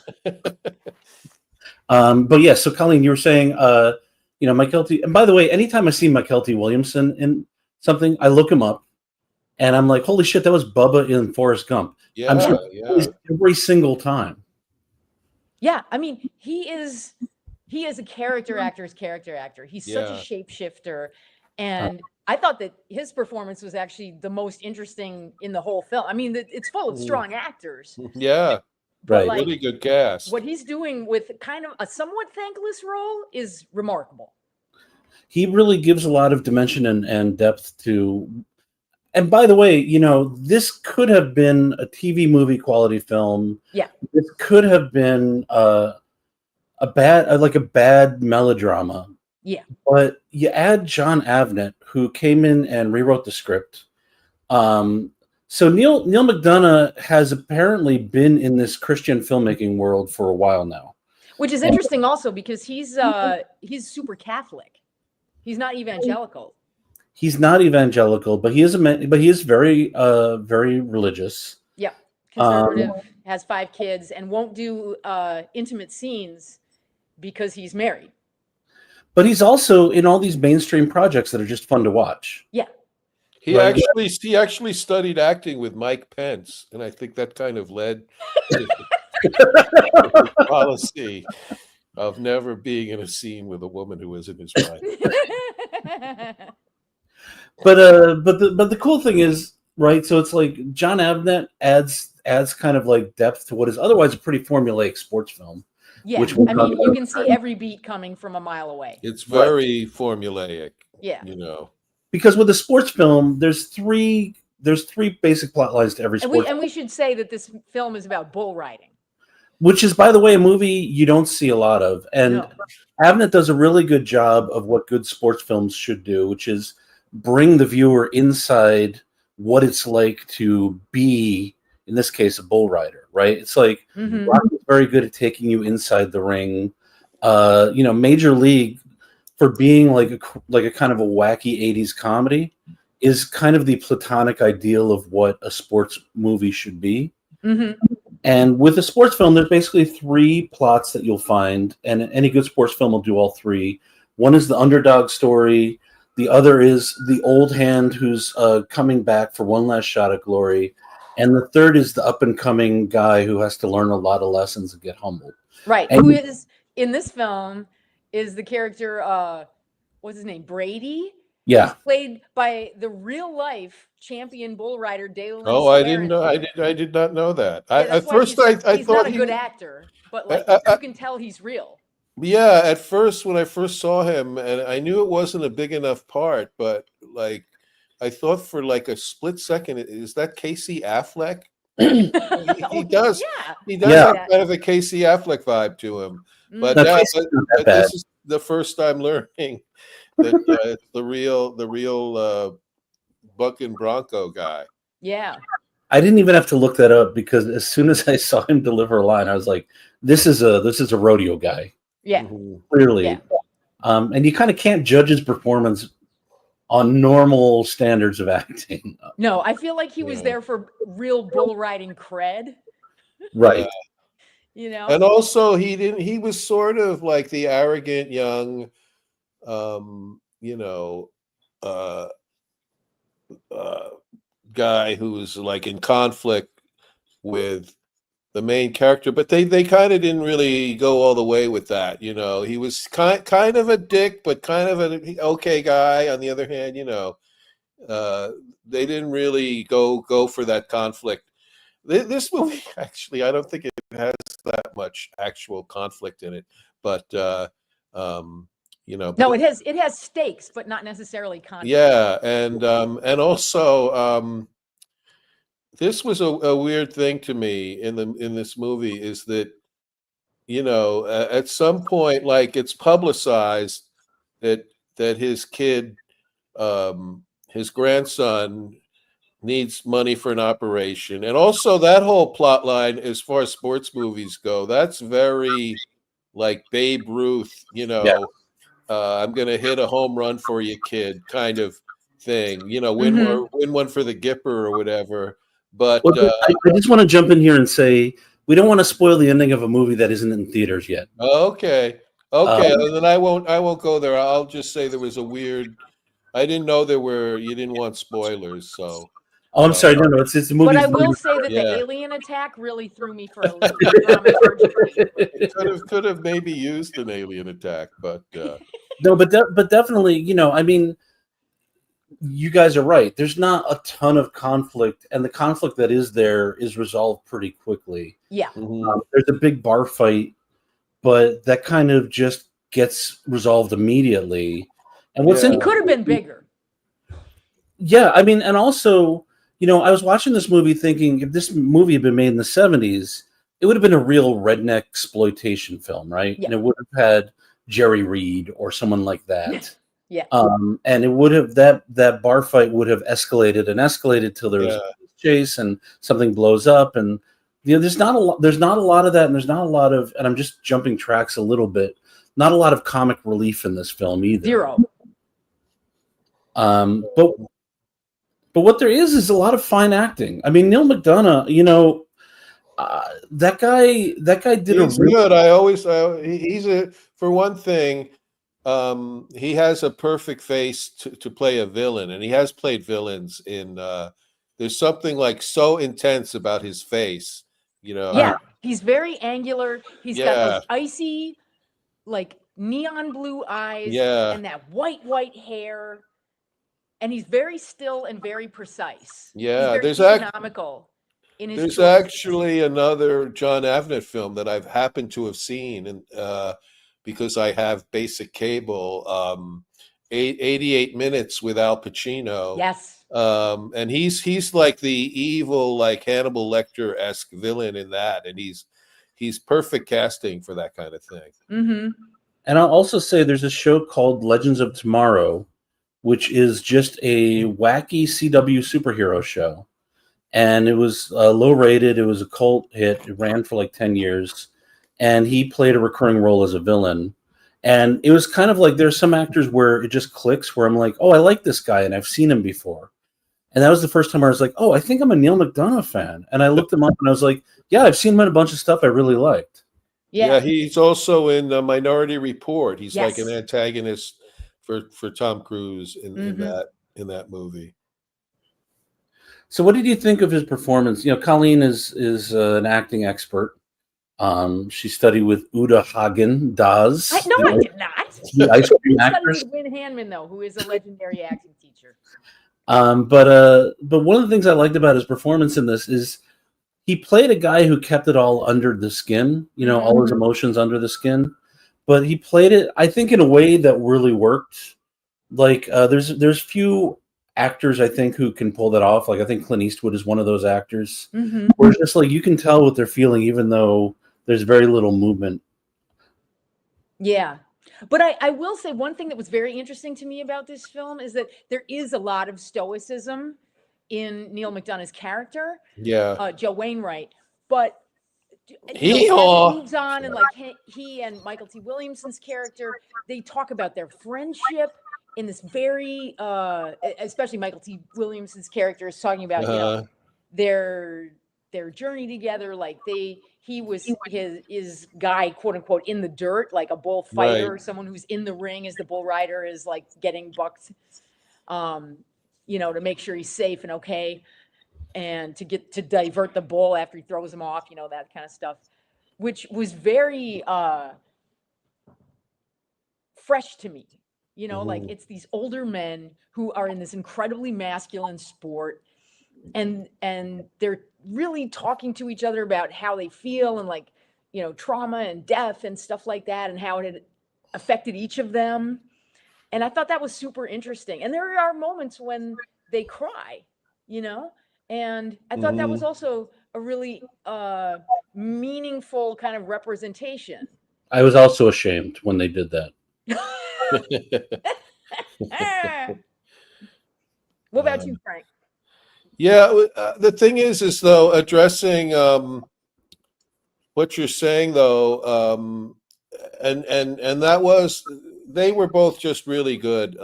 But yeah. So Colleen, you were saying, you know, Michael T. And by the way, anytime I see Michael T. Williamson in something, I look him up, and I'm like, holy shit, that was Bubba in Forrest Gump. Yeah, I'm sure every single time. Yeah, I mean, he is a character actor's character actor. He's such a shapeshifter, and I thought that his performance was actually the most interesting in the whole film. I mean, it's full of strong actors. Yeah, right. Like, really good cast. What he's doing with kind of a somewhat thankless role is remarkable. He really gives a lot of dimension and depth to. And by the way, you know, this could have been a TV movie quality film. Yeah. This could have been a bad melodrama. Yeah. But you add Jon Avnett, who came in and rewrote the script, So Neil McDonough has apparently been in this Christian filmmaking world for a while now, which is interesting also because he's super Catholic. He's not evangelical. He's not evangelical, but he is very very religious. Yeah, conservative, has 5 kids, and won't do intimate scenes because he's married. But he's also in all these mainstream projects that are just fun to watch. Yeah. He actually studied acting with Mike Pence, and I think that kind of led to the policy of never being in a scene with a woman who isn't his wife. But the cool thing is, right? So it's like Jon Avnett adds kind of like depth to what is otherwise a pretty formulaic sports film. Yeah, I mean, you can see every beat coming from a mile away. It's very formulaic. Yeah, because with a sports film, there's three basic plot lines to every sport. And we should say that this film is about bull riding, which is, by the way, a movie you don't see a lot of. And Avnet does a really good job of what good sports films should do, which is bring the viewer inside what it's like to be, in this case, a bull rider, right? It's like Rocky's very good at taking you inside the ring. Major League, for being like a kind of a wacky 80s comedy, is kind of the platonic ideal of what a sports movie should be. And with a sports film, there's basically 3 plots that you'll find, and any good sports film will do all 3. One is the underdog story. The other is the old hand who's coming back for one last shot at glory. And the third is the up-and-coming guy who has to learn a lot of lessons and get humbled. Right. And who is, in this film, is the character, what's his name, Brady? Yeah. He's played by the real-life champion bull rider, Dalen. Oh, I didn't know. I did not know that. At first, I thought he's not a good actor, but you can tell he's real. Yeah, at first, when I first saw him, and I knew it wasn't a big enough part, but like, I thought for like a split second, is that Casey Affleck? he does. Yeah. He does have kind of a Casey Affleck vibe to him. But this is the first time learning that it's the real Buck and Bronco guy. Yeah. I didn't even have to look that up because as soon as I saw him deliver a line, I was like, "This is a rodeo guy." Yeah. Clearly. Yeah. And you kind of can't judge his performance on normal standards of acting. No, I feel like he was there for real bull riding cred. Right. And also he was sort of like the arrogant young guy who was like in conflict with the main character, but they kind of didn't really go all the way with that. He was kind of a dick, but kind of an okay guy. On the other hand, they didn't really go for that conflict. This movie, actually, I don't think it has that much actual conflict in it, but No, it has stakes, but not necessarily conflict. Yeah, and also. This was a weird thing to me in this movie is that, at some point, like it's publicized that his kid, his grandson, needs money for an operation, and also that whole plot line, as far as sports movies go, that's very like Babe Ruth, I'm gonna hit a home run for you, kid, kind of thing, win one for the Gipper or whatever. But I just want to jump in here and say we don't want to spoil the ending of a movie that isn't in theaters yet. Okay. Then I won't go there. I'll just say there was a weird. I didn't know you didn't want spoilers, so. Oh, I'm sorry. No, it's a movie. But I will say that the alien attack really threw me for a little bit. Could have maybe used an alien attack, but no, but definitely, I mean. You guys are right. There's not a ton of conflict, and the conflict that is there is resolved pretty quickly. Yeah. There's a big bar fight, but that kind of just gets resolved immediately. And it could have been bigger. Yeah, I mean, and also, I was watching this movie thinking if this movie had been made in the 70s, it would have been a real redneck exploitation film, right? Yeah. And it would have had Jerry Reed or someone like that. Yeah. And it would have that bar fight would have escalated till there was chase and something blows up, and there's not a lot. There's not a lot of that, and there's not a lot of. And I'm just jumping tracks a little bit. Not a lot of comic relief in this film either. Zero. But what there is a lot of fine acting. I mean, Neil McDonough, that guy did he's good. He's for one thing, he has a perfect face to play a villain, and he has played villains in. There's something like so intense about his face, Yeah, he's very angular. He's got those icy, like neon blue eyes, and that white hair, and he's very still and very precise. Yeah, he's very economical. There's actually another Jon Avnett film that I've happened to have seen, and because I have basic cable, 88 Minutes with Al Pacino. Yes. And he's like the evil, like Hannibal Lecter-esque villain in that, and he's perfect casting for that kind of thing. Mm-hmm. And I'll also say there's a show called Legends of Tomorrow, which is just a wacky CW superhero show. And it was low rated. It was a cult hit. It ran for like 10 years. And he played a recurring role as a villain. And it was kind of like there's some actors where it just clicks, where I'm like, oh, I like this guy and I've seen him before. And that was the first time I was like, oh, I think I'm a Neil McDonough fan. And I looked him up and I was like, yeah, I've seen him in a bunch of stuff I really liked. Yeah, he's also in Minority Report. He's like an antagonist for Tom Cruise in that movie. So what did you think of his performance? Colleen is an acting expert. She studied with Uta Hagen-Dazs. I did not. The ice cream I studied actress. with Win Hanman, though, who is a legendary acting teacher. But one of the things I liked about his performance in this is he played a guy who kept it all under the skin, all his emotions under the skin. But he played it, I think, in a way that really worked. Like there's few actors, I think, who can pull that off. Like I think Clint Eastwood is one of those actors. Mm-hmm. Where it's just like you can tell what they're feeling, even though there's very little movement. Yeah. But I will say one thing that was very interesting to me about this film is that there is a lot of stoicism in Neil McDonough's character. Yeah. Joe Wainwright. But he moves on, and like he and Michael T. Williamson's character, they talk about their friendship in this very especially Michael T. Williamson's character is talking about their journey together. Like he was his guy, quote unquote, in the dirt, like a bullfighter, someone who's in the ring as the bull rider is like getting bucked, to make sure he's safe and okay, and to divert the bull after he throws him off, that kind of stuff, which was very fresh to me. Like it's these older men who are in this incredibly masculine sport, and they're really talking to each other about how they feel and like, trauma and death and stuff like that, and how it had affected each of them. And I thought that was super interesting. And there are moments when they cry, and I thought that was also a really meaningful kind of representation. I was also ashamed when they did that. What about you, Frank? Yeah, the thing is though, addressing what you're saying though, and that was, they were both just really good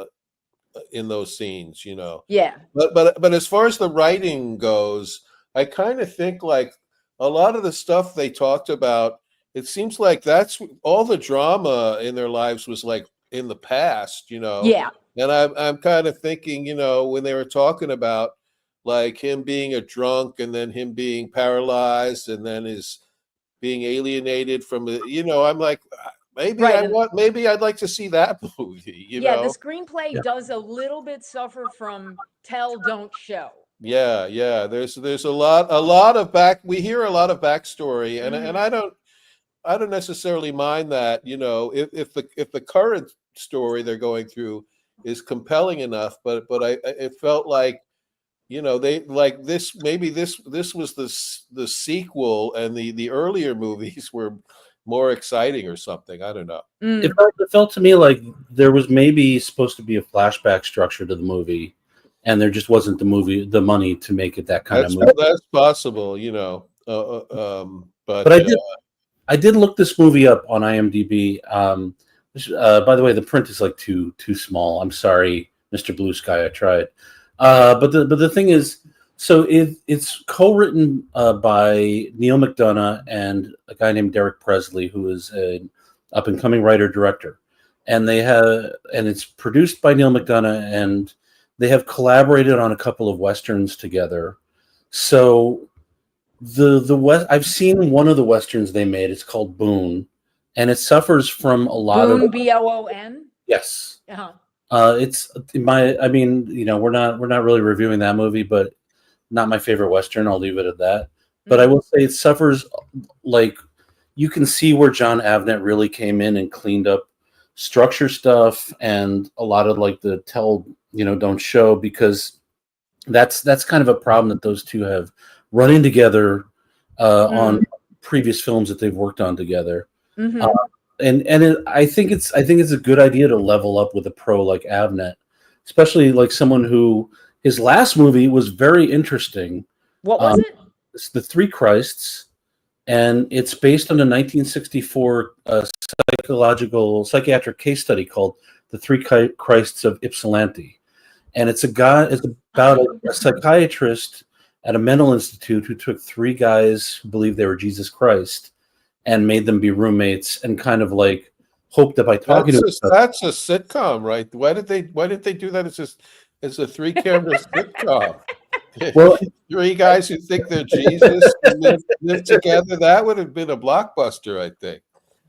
in those scenes, Yeah. But as far as the writing goes, I kind of think like a lot of the stuff they talked about, it seems like that's all the drama in their lives was like in the past, Yeah. And I'm kind of thinking, when they were talking about like him being a drunk and then him being paralyzed and then his being alienated from I'm like, maybe I'd like to see that movie, Yeah, the screenplay does a little bit suffer from tell, don't show. Yeah. There's a lot of we hear a lot of backstory, and I don't necessarily mind that, if the current story they're going through is compelling enough, but it felt like, they like this, maybe this was the sequel, and the earlier movies were more exciting or something. I don't know. It felt to me like there was maybe supposed to be a flashback structure to the movie, and there just wasn't the money to make it that kind of movie. That's possible, but I did look this movie up on IMDb. By the way, the print is like too small. I'm sorry, Mr. Blue Sky. I tried, but the thing is, so it's co-written by Neil McDonough and a guy named Derek Presley, who is an up-and-coming writer-director, and it's produced by Neil McDonough, and they have collaborated on a couple of westerns together. So I've seen one of the westerns they made. It's called Boone, and it suffers from a lot Boone, of Boon. yes. Uh-huh. We're not really reviewing that movie, but not my favorite western. I'll leave it at that. But I will say it suffers, like, you can see where Jon Avnett really came in and cleaned up structure stuff and a lot of like the tell, don't show, because that's kind of a problem that those two have run in together on previous films that they've worked on together. Mm-hmm. I think it's a good idea to level up with a pro like Avnet, especially like someone who his last movie was very interesting. What was it? It's The Three Christs, and it's based on a 1964 psychiatric case study called The Three Christs of Ypsilanti, and it's about a psychiatrist at a mental institute who took three guys who believed they were Jesus Christ and made them be roommates, and kind of like hoped that by talking that's a sitcom, right? Why did they do that? It's a 3-camera sitcom. Well, three guys who think they're Jesus live together. That would have been a blockbuster, I think.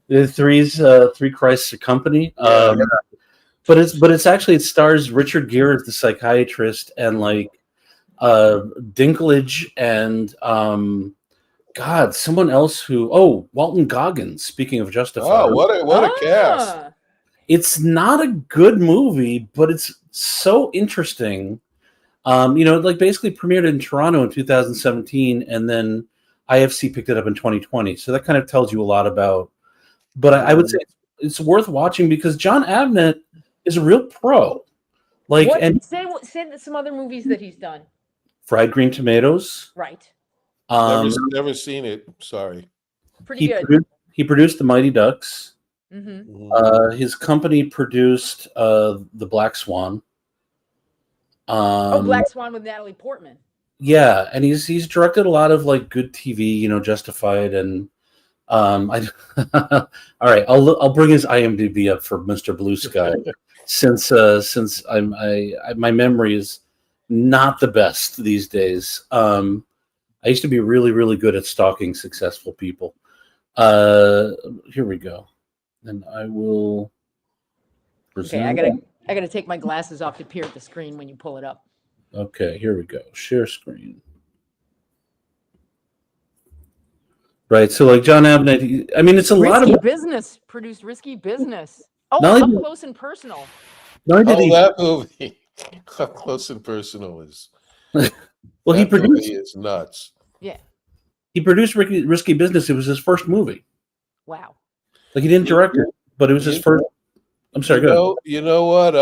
The Three Christs Company. But it's actually, it stars Richard Gere as the psychiatrist, and like Dinklage and someone else Walton Goggins. Speaking of Justified. Oh, what a cast! It's not a good movie, but it's so interesting. Like basically premiered in Toronto in 2017, and then IFC picked it up in 2020. So that kind of tells you a lot about. But I would say it's worth watching because Jon Avnet is a real pro. Like, say some other movies that he's done. Fried Green Tomatoes. Right. Never seen it. Sorry. Pretty good. He produced The Mighty Ducks. Mm-hmm. His company produced The Black Swan. Black Swan with Natalie Portman. Yeah, and he's directed a lot of like good TV, Justified, and all right, I'll bring his IMDb up for Mr. Blue Sky since my memory is not the best these days. I used to be really, really good at stalking successful people. Here we go. And I will. Okay, I gotta take my glasses off to peer at the screen when you pull it up. Okay, here we go. Share screen. Right, so like Jon Avnet, it's a lot of business. Produced Risky Business. Up Close and Personal. That movie. Up Close and Personal is. Well, he produced. Is nuts. Yeah. He produced Risky Business. It was his first movie. Wow. Like he didn't direct it, but it was his first. I'm sorry. Go ahead. You know what?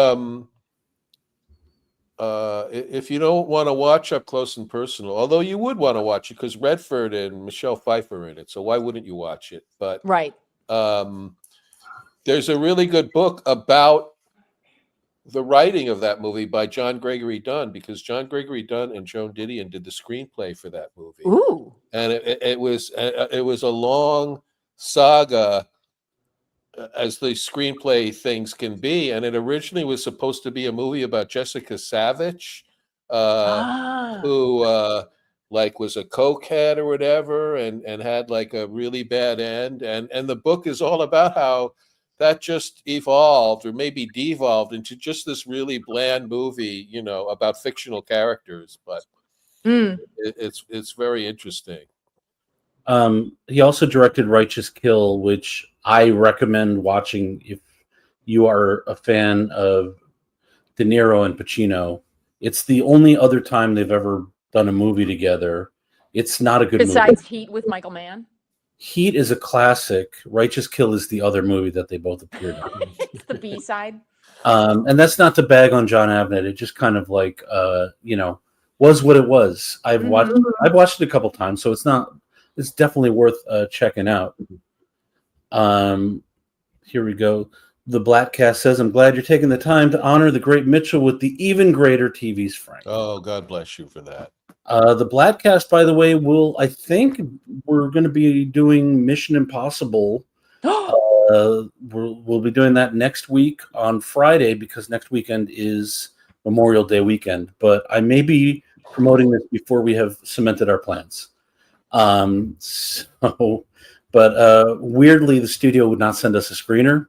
If you don't want to watch Up Close and Personal, although you would want to watch it because Redford and Michelle Pfeiffer are in it, so why wouldn't you watch it? But right. There's a really good book about the writing of that movie by John Gregory Dunn, because John Gregory Dunn and Joan Didion did the screenplay for that movie. Ooh. And it was a long saga, as the screenplay things can be, and it originally was supposed to be a movie about Jessica Savage, who was a cokehead or whatever, and had like a really bad end, and the book is all about how that just evolved or maybe devolved into just this really bland movie, about fictional characters, but it's very interesting. He also directed Righteous Kill, which I recommend watching if you are a fan of De Niro and Pacino. It's the only other time they've ever done a movie together. It's not a good movie. Besides Heat with Michael Mann? Heat is a classic. Righteous Kill is the other movie that they both appeared in. It's the B-side. And that's not to bag on Jon Avnet. It just kind of like, was what it was. I've watched it a couple times, so it's definitely worth checking out. Here we go. The Black Cast says, I'm glad you're taking the time to honor the great Mitchell with the even greater TV's Frank. Oh, God bless you for that. The Black Cast, by the way, I think we're going to be doing Mission Impossible. We'll be doing that next week on Friday because next weekend is Memorial Day weekend. But I may be promoting this before we have cemented our plans. Weirdly, the studio would not send us a screener.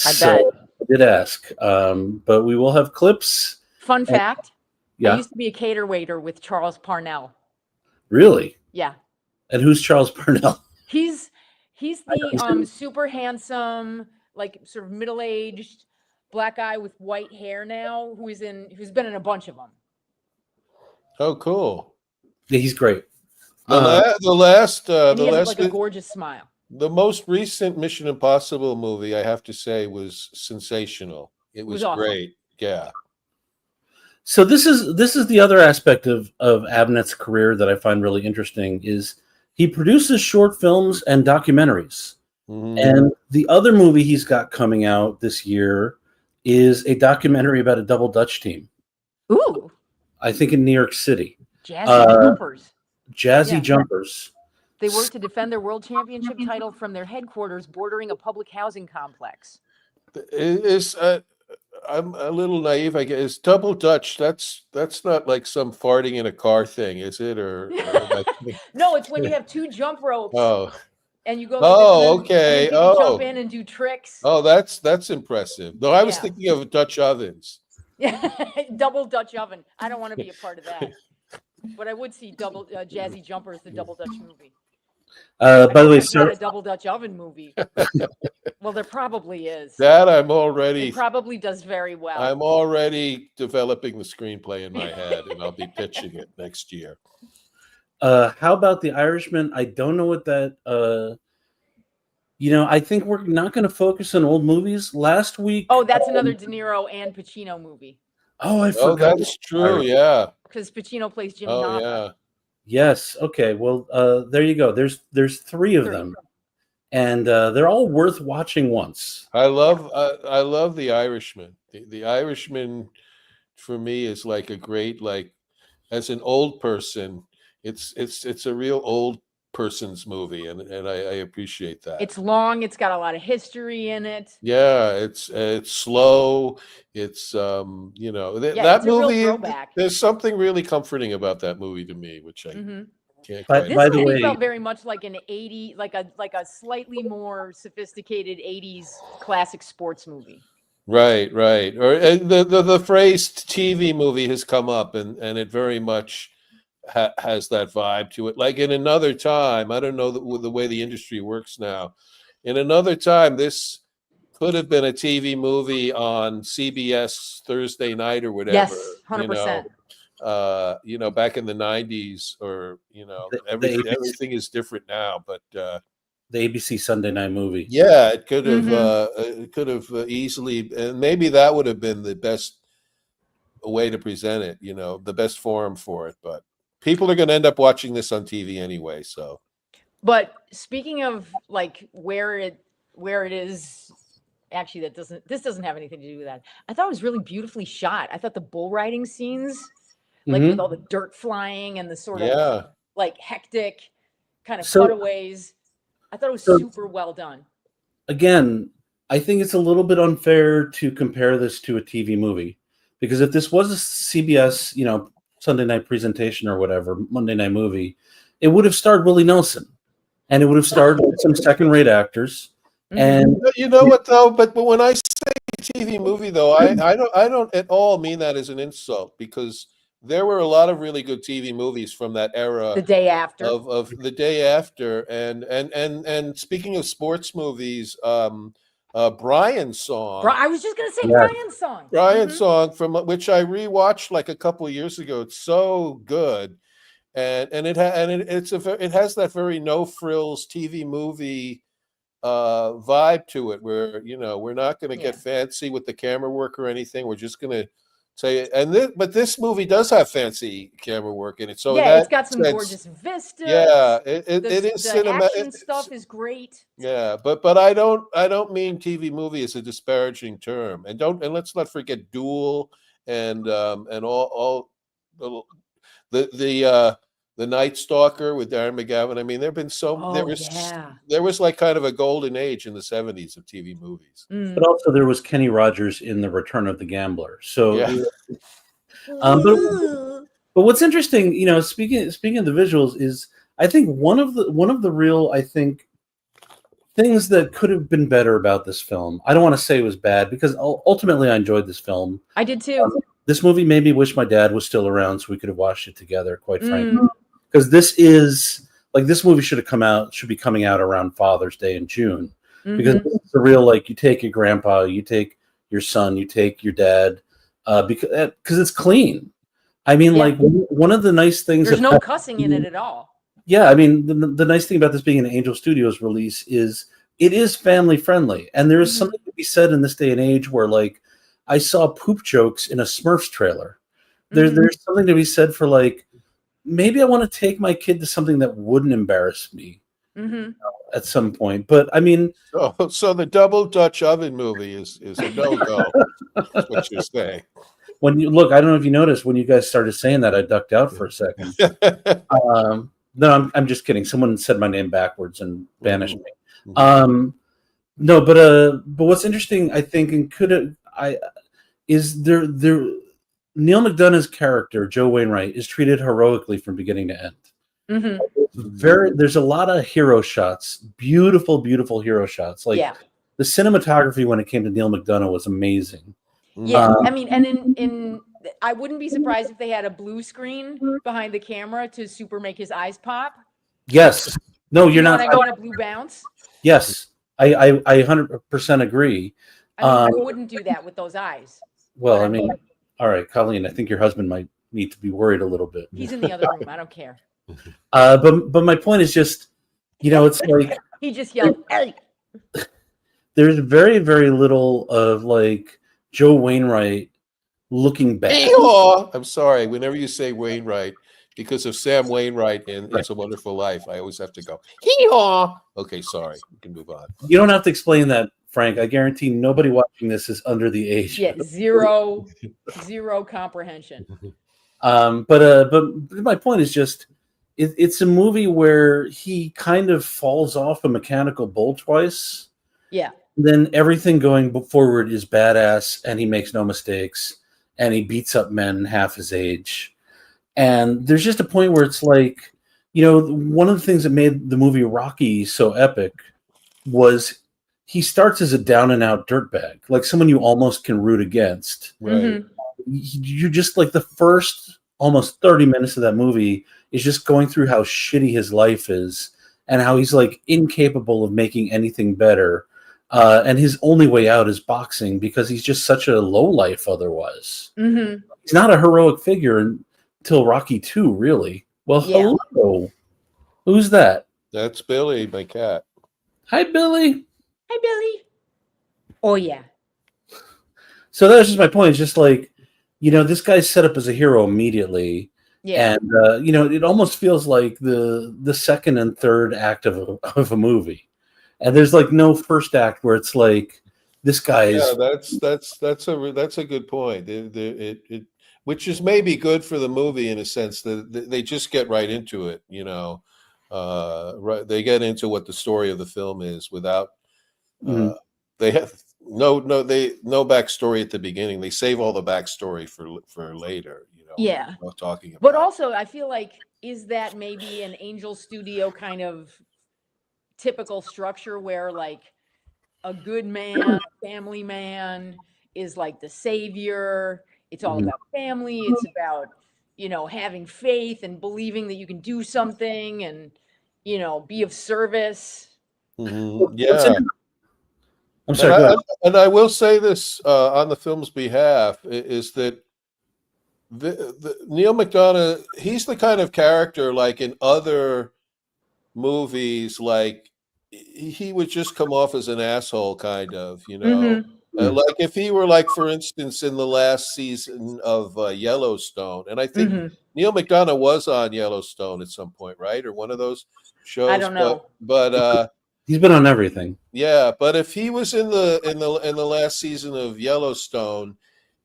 I bet. I did ask. But we will have clips. Fun fact. Yeah. I used to be a cater waiter with Charles Parnell. Really? Yeah. And who's Charles Parnell? He's the super handsome, like sort of middle-aged black guy with white hair now who's been in a bunch of them. Oh, cool. Yeah, he's great. He has like a the gorgeous smile. The most recent Mission Impossible movie, I have to say, was sensational. It was awesome. Great. Yeah. So this is the other aspect of Avnet's career that I find really interesting is he produces short films and documentaries. Mm-hmm. And the other movie he's got coming out this year is a documentary about a double Dutch team. Ooh. I think in New York City. Jazzy Jumpers. Jazzy Jumpers. They work to defend their world championship title from their headquarters bordering a public housing complex. I'm a little naive, I guess. Is double Dutch, that's not like some farting in a car thing, is it? Or No, it's when you have two jump ropes. Oh. And you go. Okay. And you jump in and do tricks. Oh, that's impressive. No, I was thinking of Dutch ovens. Double Dutch oven. I don't want to be a part of that. But I would see double Jazzy Jumpers, the double Dutch movie. By the way, sir, a double Dutch oven movie. Well, there probably is. That I'm already. It probably does very well. I'm already developing the screenplay in my head, and I'll be pitching it next year. How about The Irishman? I don't know what that. I think we're not going to focus on old movies. Last week. Oh, that's another De Niro and Pacino movie. Oh, I forgot. That's true. Yeah. Because Pacino plays Jimmy Hoffa. Yeah. Yes. Okay. Well, there you go. There's three of them, and they're all worth watching once. I love The Irishman. The Irishman, for me, is like a great as an old person. It's a real old person's movie, and I appreciate that. It's long. It's got a lot of history in it. Yeah, it's slow. It's that movie. There's something really comforting about that movie to me, which I can't. This movie felt very much like an '80s, like a slightly more sophisticated '80s classic sports movie. Right. Or the phrase TV movie has come up, and it very much has that vibe to it. Like in another time, I don't know the way the industry works now. In another time, this could have been a TV movie on CBS Thursday night or whatever. Yes, 100%. Back in the 90s, or everything is different now. But the ABC Sunday night movie. Yeah, it could have easily, and maybe that would have been the best way to present it. The best forum for it, but. People are going to end up watching this on TV anyway, so. But speaking of where it is, actually, this doesn't have anything to do with that. I thought it was really beautifully shot. I thought the bull riding scenes, with all the dirt flying and the sort of hectic kind of cutaways, I thought it was super well done. Again, I think it's a little bit unfair to compare this to a TV movie, because if this was a CBS, Sunday night presentation or whatever, Monday night movie, it would have starred Willie Nelson, and it would have starred some second-rate actors. And you know what though? But when I say TV movie though, I don't at all mean that as an insult, because there were a lot of really good TV movies from that era. The Day After. Of The Day After, and speaking of sports movies, Brian's song. I was just going to say Brian's song. Brian's song, from which I rewatched a couple of years ago. It's so good, and it has that very no frills TV movie vibe to it, where we're not going to get fancy with the camera work or anything. We're just going to say, but this movie does have fancy camera work in it. So it's got some gorgeous vistas. Yeah, it is the cinema. Action stuff is great. Yeah, but I don't mean TV movie as a disparaging term, and let's not forget Duel and all the Night Stalker with Darren McGavin. I mean, there've been there was like kind of a golden age in the 70s of TV movies. But also there was Kenny Rogers in The Return of the Gambler. So but what's interesting, speaking of the visuals, is I think one of the real, I think, things that could have been better about this film. I don't want to say it was bad, because ultimately I enjoyed this film. I did too. This movie made me wish my dad was still around so we could have watched it together, quite frankly. Because this movie should be coming out around Father's Day in June. Because it's a real, you take your grandpa, you take your son, you take your dad, because it's clean. I mean, one of the nice things... There's no cussing in it at all. Yeah, I mean, the nice thing about this being an Angel Studios release is it is family friendly. And there is something to be said in this day and age where, I saw poop jokes in a Smurfs trailer. There's something to be said for, maybe I want to take my kid to something that wouldn't embarrass me at some point. But, I mean... So the Double Dutch Oven movie is a no-go. That's what you're saying. When you look, I don't know if you noticed, when you guys started saying that, I ducked out for a second. No, I'm just kidding. Someone said my name backwards and banished me. No, but what's interesting, I think, is there Neil McDonough's character, Joe Wainwright, is treated heroically from beginning to end. There's a lot of hero shots, beautiful hero shots. The cinematography when it came to Neil McDonough was amazing. Yeah, I mean, and in I wouldn't be surprised if they had a blue screen behind the camera to super make his eyes pop. Yes. No, you're not. I want a blue bounce. Yes, I 100% agree. I wouldn't do that with those eyes. Well, I mean, all right, Colleen, I think your husband might need to be worried a little bit. He's in the other room. I don't care. But my point is just, it's like he just yelled, "Hey!" There's very, very little of Joe Wainwright looking back. I'm sorry. Whenever you say Wainwright, because of Sam Wainwright in It's a Wonderful Life, I always have to go, hee-haw. Okay, sorry. We can move on. You don't have to explain that, Frank. I guarantee nobody watching this is under the age. Yeah, zero comprehension. But my point is just, it's a movie where he kind of falls off a mechanical bull twice. Yeah. Then everything going forward is badass, and he makes no mistakes, and he beats up men half his age. And there's just a point where it's one of the things that made the movie Rocky so epic was he starts as a down and out dirtbag, someone you almost can root against. Right. You just the first almost 30 minutes of that movie is just going through how shitty his life is and how he's incapable of making anything better. And his only way out is boxing because he's just such a lowlife otherwise. He's not a heroic figure until Rocky 2, really. Well, hello. Who's that? That's Billy, my cat. Hi, Billy. Hi, Billy. Oh, yeah. So that's just my point. It's just this guy's set up as a hero immediately. Yeah. And, it almost feels like the second and third act of a movie. And there's no first act where it's this guy is. Yeah, that's a good point. Which is maybe good for the movie in a sense that they just get right into it. Right? They get into what the story of the film is without. They have no backstory at the beginning. They save all the backstory for later. Yeah. Talking about. But also, I feel is that maybe an Angel Studio kind of typical structure where a good man, a family man is the savior. It's all about family. It's about, having faith and believing that you can do something and, be of service. Yeah. I'm sorry. And I will say this on the film's behalf is that the Neil McDonough, he's the kind of character in other movies, he would just come off as an asshole, kind of, you know. Like if he were like, for instance, in the last season of Yellowstone, and I think Neil McDonough was on Yellowstone at some point, right, or one of those shows. I don't know, but he's been on everything. Yeah, but if he was in the last season of Yellowstone,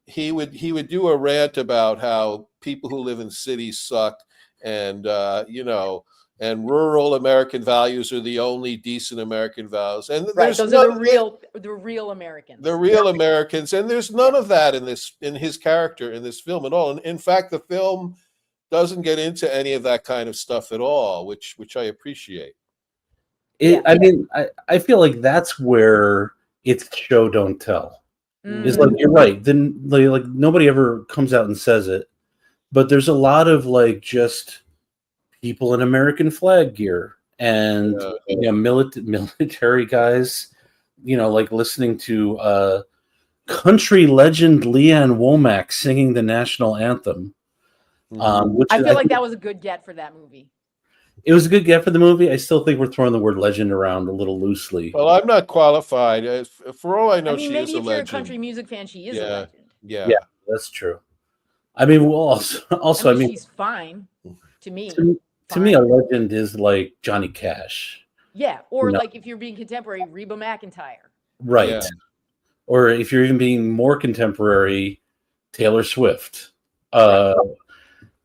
he would do a rant about how people who live in cities suck, and you know, and rural American values are the only decent American values. And right, those are the real Americans. The real Americans, and there's none of that in his character in this film at all. And in fact, the film doesn't get into any of that kind of stuff at all, which I appreciate. I mean, I feel like that's where it's show don't tell. It's like, you're right. Then like nobody ever comes out and says it, but there's a lot of like just people in American flag gear and military guys, you know, like listening to country legend Leanne Womack singing the national anthem. Which I feel like that was a good get for that movie. It was a good get for the movie. I still think we're throwing the word legend around a little loosely. Well, I'm not qualified. For all I know, she is a legend. Maybe if you're a country music fan, she is a legend. Yeah, that's true. I mean, well, also, I mean, she's fine to me. To me, a legend is like Johnny Cash. Yeah, or like if you're being contemporary, Reba McEntire. Right. Yeah. Or if you're even being more contemporary, Taylor Swift.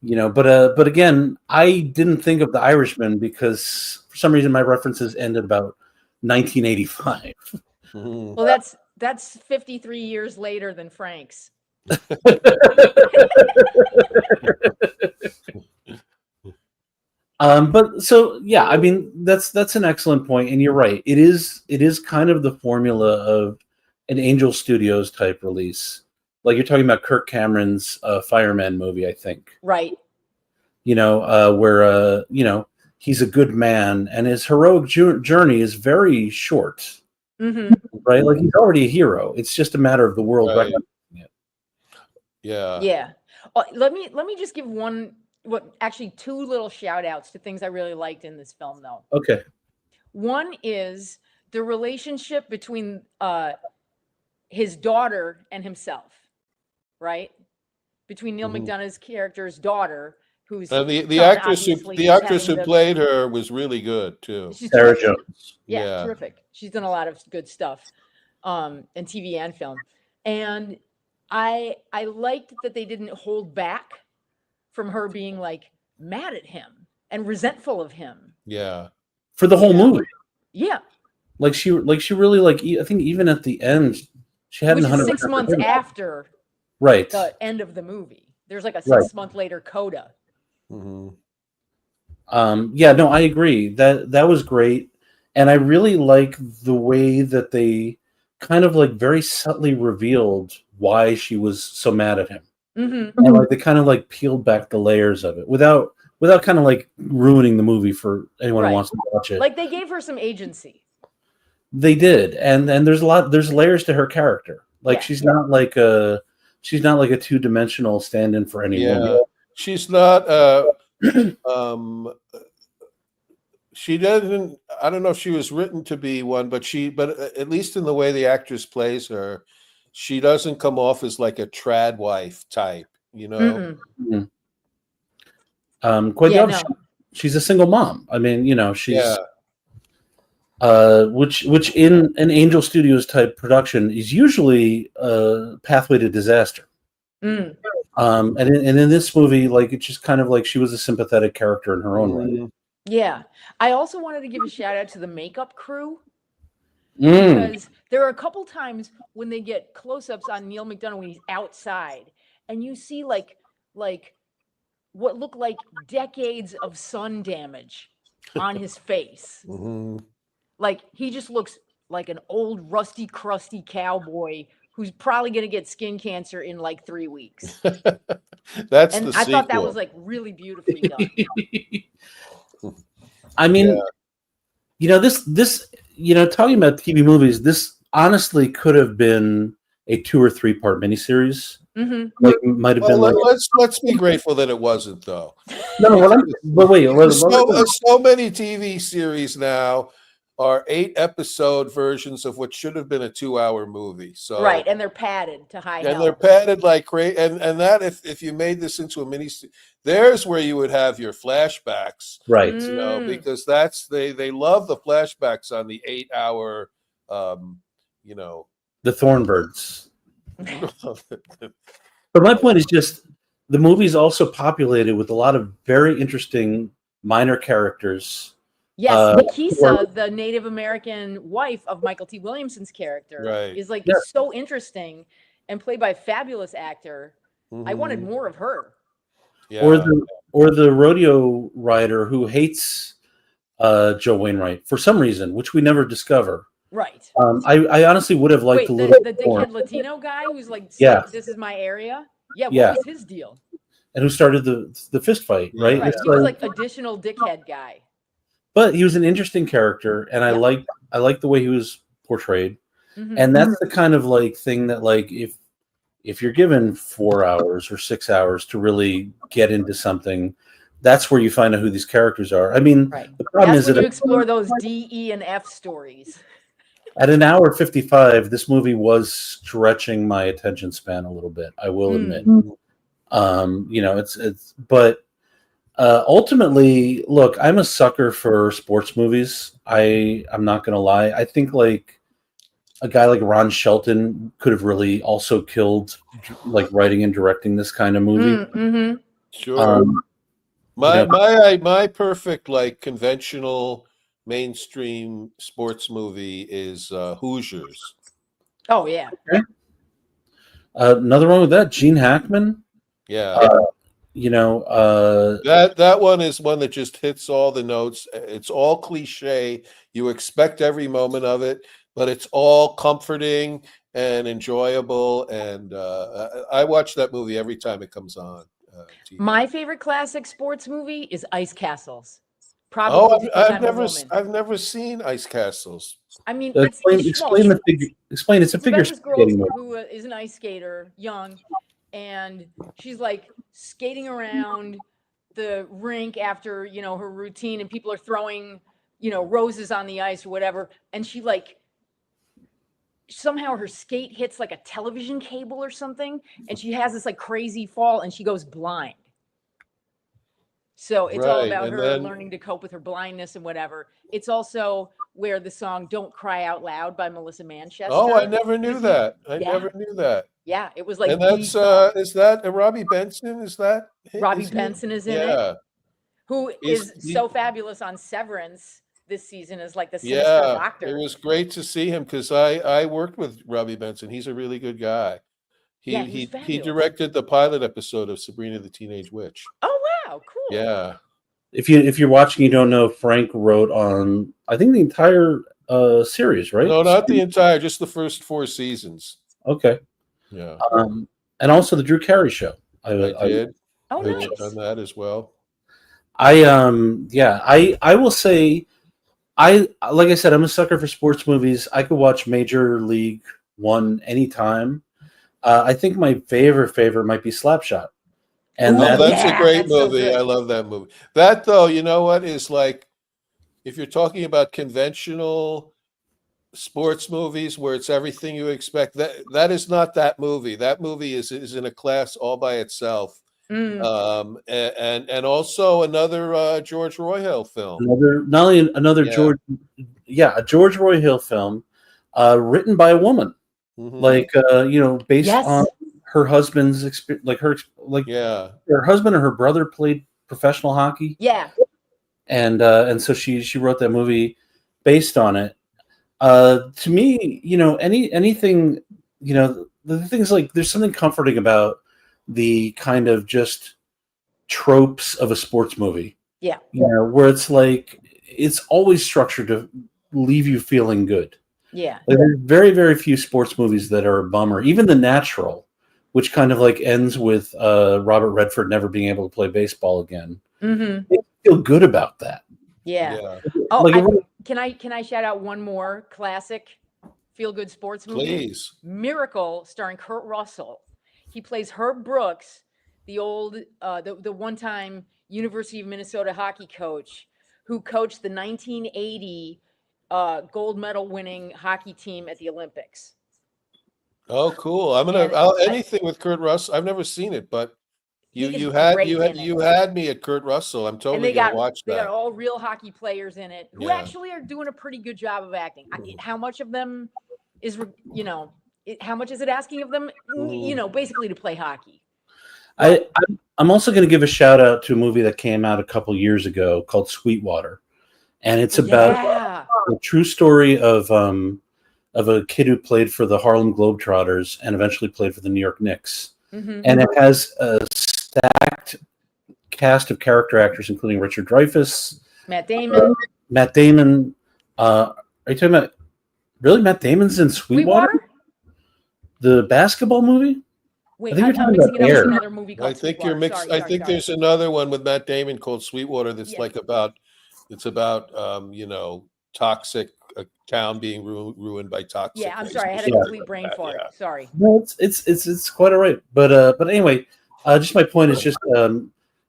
You know, but again, I didn't think of The Irishman because for some reason my references ended about 1985. Well, that's 53 years later than Frank's. But so yeah, I mean that's an excellent point, and you're right. It is kind of the formula of an Angel Studios type release. Like you're talking about Kirk Cameron's Fireman movie, I think. Right. You know, where you know, he's a good man, and his heroic journey is very short. Right? Like he's already a hero. It's just a matter of the world recognizing it. Yeah. Yeah. Let me just give two little shout outs to things I really liked in this film, though. Okay. One is the relationship between his daughter and himself, right? Between Neil McDonough's character's daughter, who's the actress who played her was really good too. Sarah Jones. Yeah, terrific. She's done a lot of good stuff, in TV and film. And I liked that they didn't hold back from her being like mad at him and resentful of him. Yeah. For the whole movie. Yeah. Like she really like, I think even at the end she hadn't 6 months after the end of the movie. There's like a 6 month later coda. Yeah, no, I agree. That was great. And I really like the way that they kind of like very subtly revealed why she was so mad at him. And like they kind of like peeled back the layers of it without kind of like ruining the movie for anyone who wants to watch it. Like they gave her some agency. They did. And there's layers to her character. Like she's not like a two-dimensional stand-in for anyone. She's not she doesn't, I don't know if she was written to be one, but at least in the way the actress plays her, she doesn't come off as like a trad wife type, you know. Quite the opposite. She's a single mom. I mean, you know, she's which in an Angel Studios type production is usually a pathway to disaster. And in this movie, like it's just kind of like she was a sympathetic character in her own right. Yeah. I also wanted to give a shout out to the makeup crew. Because there are a couple times when they get close-ups on Neil McDonough when he's outside, and you see like what look like decades of sun damage on his face. Like he just looks like an old rusty, crusty cowboy who's probably going to get skin cancer in like 3 weeks. That's and the I sequel. thought that was like really beautifully done. I mean, you know, this, you know, talking about TV movies, this honestly could have been a 2 or 3 part miniseries. Like might have been. Let's be grateful that it wasn't, though. No, but wait. So many TV series now are 8-episode versions of what should have been a 2-hour movie. So right, and they're padded to high and hell. they're padded like crazy. And that if you made this into a mini, there's where you would have your flashbacks, right? You know, because that's they love the flashbacks on the 8-hour, you know, the Thornbirds. But my point is just the movie's also populated with a lot of very interesting minor characters. Yes, Nikisa, the Native American wife of Michael T. Williamson's character, right. is like so interesting and played by a fabulous actor. I wanted more of her. Yeah. Or the rodeo rider who hates Joe Wainwright for some reason, which we never discover. Right. I honestly would have liked the dickhead more. Latino guy who's like, this is my area. Yeah, what was his deal? And who started the fist fight, right? Right. He was like additional dickhead guy. But he was an interesting character, and I liked the way he was portrayed. And that's the kind of like thing that like if you're given 4 hours or 6 hours to really get into something, that's where you find out who these characters are. I mean, the problem is that you explore those D, E, and F stories. At an hour 55, this movie was stretching my attention span a little bit. I will admit. You know, but ultimately, look, I'm a sucker for sports movies. I'm not gonna lie. I think like a guy like Ron Shelton could have really also killed like writing and directing this kind of movie. Sure. My perfect like conventional mainstream sports movie is Hoosiers. Oh yeah. Okay. Another one with that, Gene Hackman. Yeah. You know, that one is one that just hits all the notes. It's all cliche. You expect every moment of it, but it's all comforting and enjoyable. And I watch that movie every time it comes on. My favorite classic sports movie is Ice Castles. Probably I've never seen Ice Castles. I mean, explain the figure. Explain it's a figure skating movie. Who is an ice skater, young, and she's like skating around the rink after her routine, and people are throwing roses on the ice or whatever, and she like somehow her skate hits like a television cable or something, and she has this like crazy fall, and she goes blind. So it's all about her learning to cope with her blindness and whatever. It's also where the song "Don't Cry Out Loud" by Melissa Manchester. Oh, I never knew that. I never knew that. Yeah, it was like. And that's is that Robbie Benson? Is that Robbie Benson is in it? Who is so fabulous on Severance this season as like the sinister doctor. It was great to see him because I worked with Robbie Benson. He's a really good guy. He directed the pilot episode of Sabrina the Teenage Witch. Oh wow, cool. Yeah. If you're watching, you don't know, Frank wrote on I think the entire series, right? No, not the entire, just the first 4 seasons. Okay. Yeah. And also the Drew Carey Show. I did. Oh, nice. I worked on that as well. I will say like I said, I'm a sucker for sports movies. I could watch Major League One anytime. I think my favorite might be Slapshot. And that's a great movie. I love that movie. That though, you know what is like, if you're talking about conventional sports movies where it's everything you expect, that is not that movie. That movie is in a class all by itself. And also another George Roy film. A George Roy Hill film, written by a woman, like based on her husband's experience, her husband or her brother played professional hockey. Yeah, and so she wrote that movie based on it. To me, anything, the things like there's something comforting about the kind of just tropes of a sports movie. Yeah. Where it's like it's always structured to leave you feeling good. Yeah. Like, there's very, very few sports movies that are a bummer. Even The Natural, which kind of like ends with Robert Redford never being able to play baseball again. Mm-hmm. I feel good about that. Yeah. Oh, can I shout out one more classic feel-good sports movie? Please. Miracle, starring Kurt Russell. He plays Herb Brooks, the old, the one-time University of Minnesota hockey coach who coached the 1980 gold medal winning hockey team at the Olympics. Oh, cool! Anything with Kurt Russell. I've never seen it, but you had me at Kurt Russell. I'm totally gonna watch that. They got all real hockey players in it who actually are doing a pretty good job of acting. How much of them is how much is it asking of them? Basically to play hockey. I'm also going to give a shout out to a movie that came out a couple years ago called Sweetwater, and it's about the true story of a kid who played for the Harlem Globetrotters and eventually played for the New York Knicks. Mm-hmm. And it has a stacked cast of character actors, including Richard Dreyfuss, Matt Damon. Are you talking about really Matt Damon's in Sweetwater? The basketball movie? Wait, I'm mixing it up with another movie called Sweetwater. You're mixed. I think there's another one with Matt Damon called Sweetwater that's about toxic, a town being ruined by toxic. Yeah, I'm sorry, I had a complete brain fart. Yeah. Sorry. No, it's quite all right. But anyway, just my point is just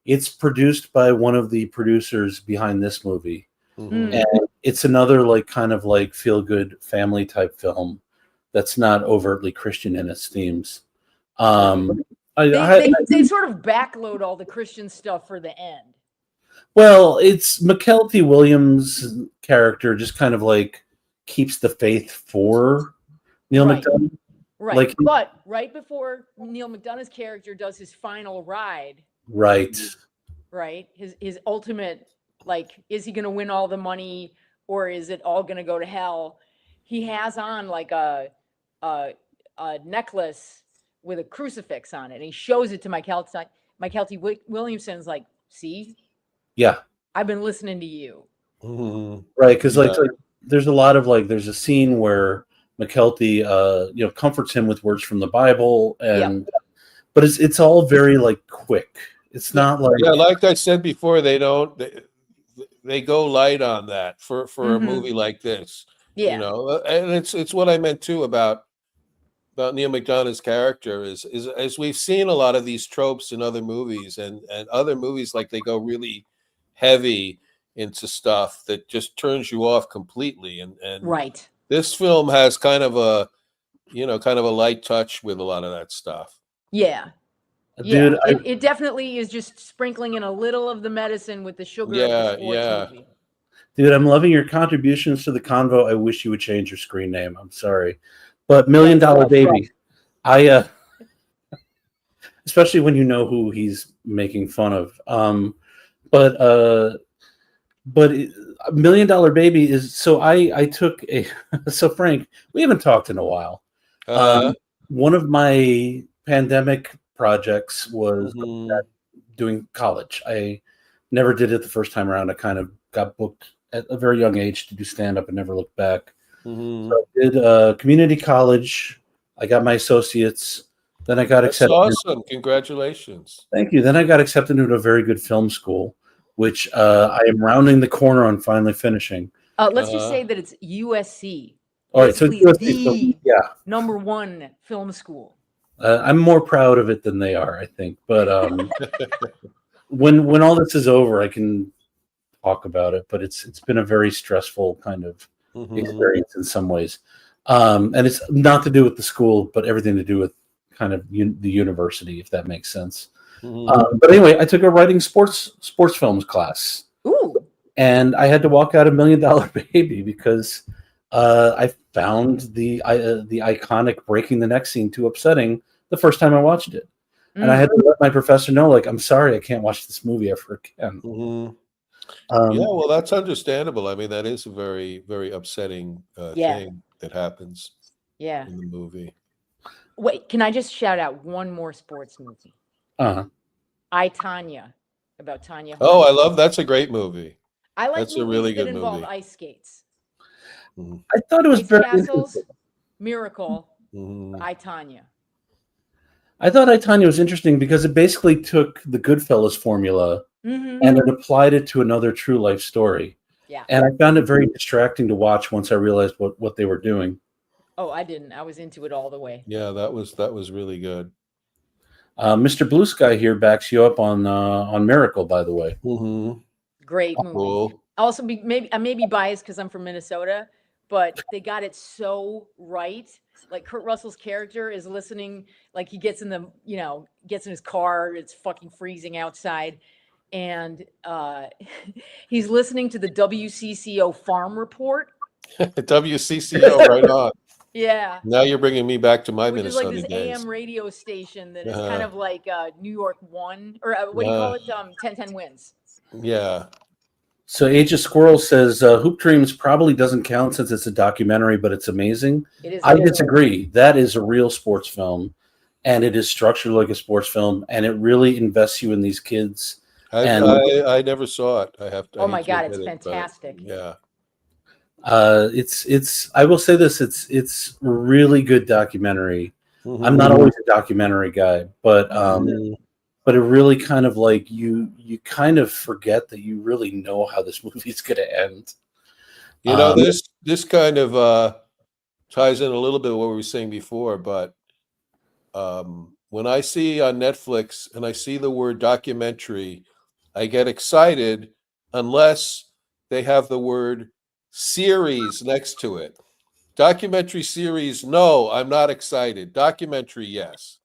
it's produced by one of the producers behind this movie. Mm-hmm. And it's another kind of feel good family type film that's not overtly Christian in its themes. They sort of backload all the Christian stuff for the end. Well, it's McKelty Williams' character just kind of keeps the faith for Neil McDonough. Right. But right before Neil McDonough's character does his final ride. Right. Right. His ultimate, is he going to win all the money or is it all going to go to hell? He has on a necklace with a crucifix on it. And he shows it to McKelty Williamson's see? Yeah. I've been listening to you. Mm-hmm. Right. Because there's a lot of there's a scene where McKelty comforts him with words from the Bible but it's all very quick. It's not like I said before, they go light on that for a movie like this. Yeah. And it's what I meant too about Neil McDonough's character is as we've seen a lot of these tropes in other movies and other movies they go really heavy into stuff that just turns you off completely and right. This film has kind of a light touch with a lot of that stuff. Yeah. Dude, it definitely is just sprinkling in a little of the medicine with the sugar of the sports movie. Dude, I'm loving your contributions to the convo. I wish you would change your screen name. I'm sorry. But $1 Million Baby, especially when you know who he's making fun of. But $1 Million Baby is so. I took so Frank. We haven't talked in a while. One of my pandemic projects was doing college. I never did it the first time around. I kind of got booked at a very young age to do stand up and never looked back. Mm-hmm. So I did community college. I got my associates. Then I got accepted. Awesome. Congratulations. Thank you. Then I got accepted into a very good film school, which I am rounding the corner on finally finishing. Let's just say that it's USC. All right. So USC, number one film school. I'm more proud of it than they are, I think. But when all this is over, I can talk about it. But it's been a very stressful kind of experience in some ways, and it's not to do with the school, but everything to do with kind of the university, if that makes sense. But anyway, I took a writing sports films class. Ooh. And I had to walk out $1 Million Baby because I found the iconic breaking the neck scene too upsetting the first time I watched it. And I had to let my professor know, I'm sorry, I can't watch this movie ever again. Well, that's understandable. I mean, that is a very, very upsetting thing that happens in the movie. Wait, can I just shout out one more sports movie? I, Tonya, about Tanya. Oh, I love that's a great movie. I like that's a really good involve movie. Ice skates. I thought it was very Castles, Miracle, I, Tonya. I thought I, Tonya was interesting because it basically took the Goodfellas formula and it applied it to another true life story. Yeah. And I found it very distracting to watch once I realized what they were doing. Oh, I didn't. I was into it all the way. Yeah, that was really good. Mr. Blue Sky here backs you up on Miracle, by the way. Great movie. Cool. Also, I may be biased because I'm from Minnesota, but they got it so right. Like Kurt Russell's character is listening, like he gets in gets in his car. It's fucking freezing outside, and he's listening to the WCCO Farm Report. WCCO, right on. Yeah. Now you're bringing me back to my Which is Minnesota like this days. AM radio station that is kind of like New York One, or what do you call it? 1010 Wins. Yeah. So Age of Squirrel says Hoop Dreams probably doesn't count since it's a documentary, but it's amazing. It is. I disagree. That is a real sports film, and it is structured like a sports film, and it really invests you in these kids. I never saw it. Oh my God, it's fantastic. Yeah. It's I will say this, it's a really good documentary. Mm-hmm. I'm not always a documentary guy, but it really kind of like you kind of forget that you really know how this movie's going to end. You know, this kind of ties in a little bit of what we were saying before, but when I see on Netflix and I see the word documentary, I get excited unless they have the word series next to it. Documentary series, no, I'm not excited. Documentary, yes.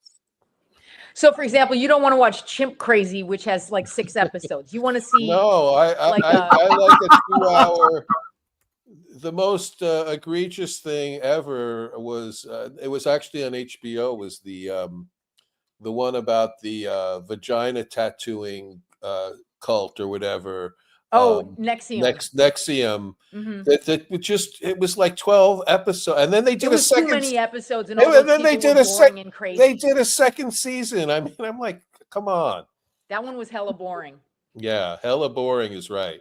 So, for example, you don't want to watch Chimp Crazy, which has like 6 episodes. You want to see? No, I like a 2-hour. The most egregious thing ever was it was actually on HBO. Was the one about the vagina tattooing cult or whatever. Oh, Nexium. Nexium. Mm-hmm. That it was like 12 episodes, and then they did a second. Too many episodes, and then they did a second. They did a second season. I mean, I'm like, come on. That one was hella boring. Yeah, hella boring is right.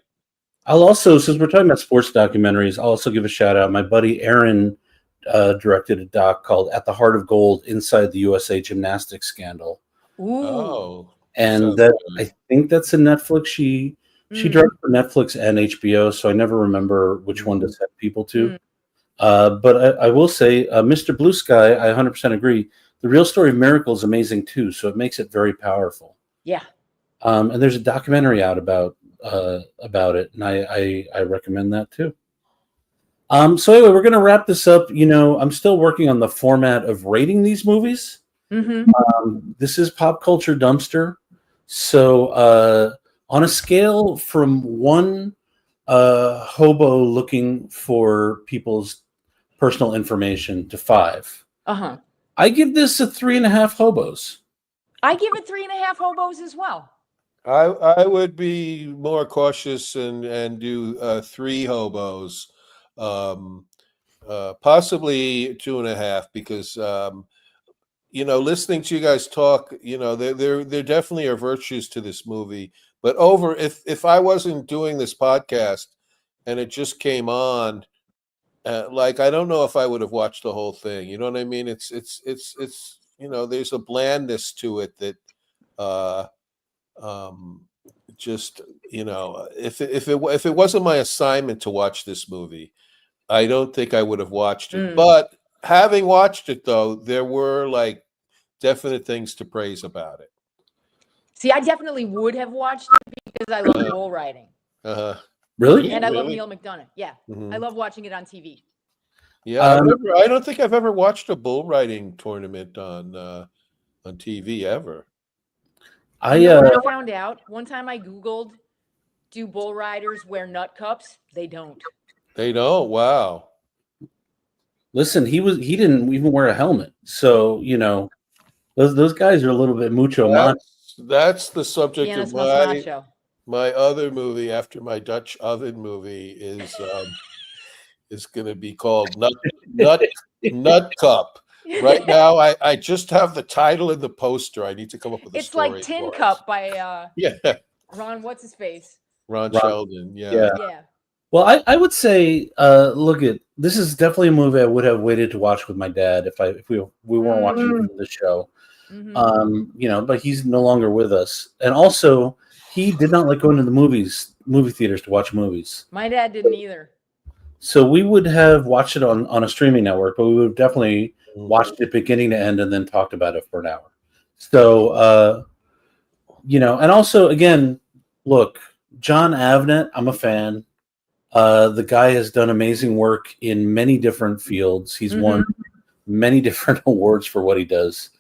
I'll also, since we're talking about sports documentaries, I'll also give a shout out. My buddy Aaron directed a doc called "At the Heart of Gold: Inside the USA Gymnastics Scandal." Ooh. Oh, and I think that's a Netflix. She directed for Netflix and HBO, so I never remember which one to send people to. But I will say, Mr. Blue Sky, I 100% agree. The Real Story of Miracle is amazing too, so it makes it very powerful. Yeah. And there's a documentary out about it, and I recommend that too. So anyway, we're going to wrap this up. You know, I'm still working on the format of rating these movies. Mm-hmm. This is Pop Culture Dumpster, so. On a scale from 1 hobo looking for people's personal information to 5, I give this a 3.5 hobos. I give it 3.5 hobos as well. I would be more cautious and do 3 hobos, possibly 2.5, because you know, listening to you guys talk, you know, there definitely are virtues to this movie. But if I wasn't doing this podcast and it just came on, like, I don't know if I would have watched the whole thing. You know what I mean? It's you know, there's a blandness to it that just, you know, if it wasn't my assignment to watch this movie, I don't think I would have watched it. But having watched it, though, there were like definite things to praise about it. See, I definitely would have watched it because I love bull riding. Really? And I love Neil McDonough. Yeah. I love watching it on TV. Yeah, I don't think I've ever watched a bull riding tournament on TV ever. I found out one time I Googled, do bull riders wear nut cups? They don't. They don't? Wow. Listen, he didn't even wear a helmet. So, you know, those guys are a little bit macho. That's the subject of my other movie after my Dutch oven movie is going to be called Nut Cup. Right now, I just have the title and the poster. I need to come up with a story. It's like Tin Cup by Ron what's his face? Ron Sheldon. Yeah. Well, I would say, this is definitely a movie I would have waited to watch with my dad if we weren't watching the show. You know, but he's no longer with us, and also he did not like going to the movie theaters to watch movies. My dad didn't either. So we would have watched it on a streaming network, but we would have definitely watched it beginning to end and then talked about it for an hour. So, you know, and also again, look, Jon Avnett, I'm a fan. The guy has done amazing work in many different fields. He's won many different awards for what he does.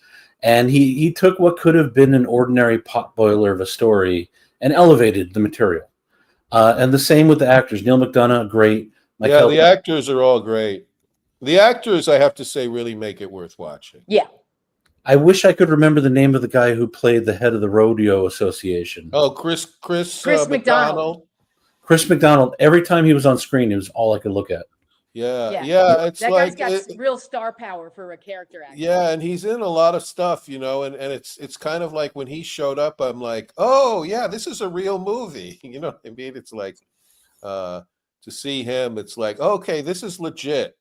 And he took what could have been an ordinary potboiler of a story and elevated the material. And the same with the actors. Neil McDonough, great. The actors are all great. The actors, I have to say, really make it worth watching. Yeah. I wish I could remember the name of the guy who played the head of the Rodeo Association. Oh, Chris McDonald. Chris McDonald. Every time he was on screen, it was all I could look at. Yeah. It's that like guy's got real star power for a character actor. Yeah, and he's in a lot of stuff, and it's kind of like when he showed up, I'm like, oh yeah, this is a real movie. You know what I mean? It's like to see him, it's like, okay, this is legit.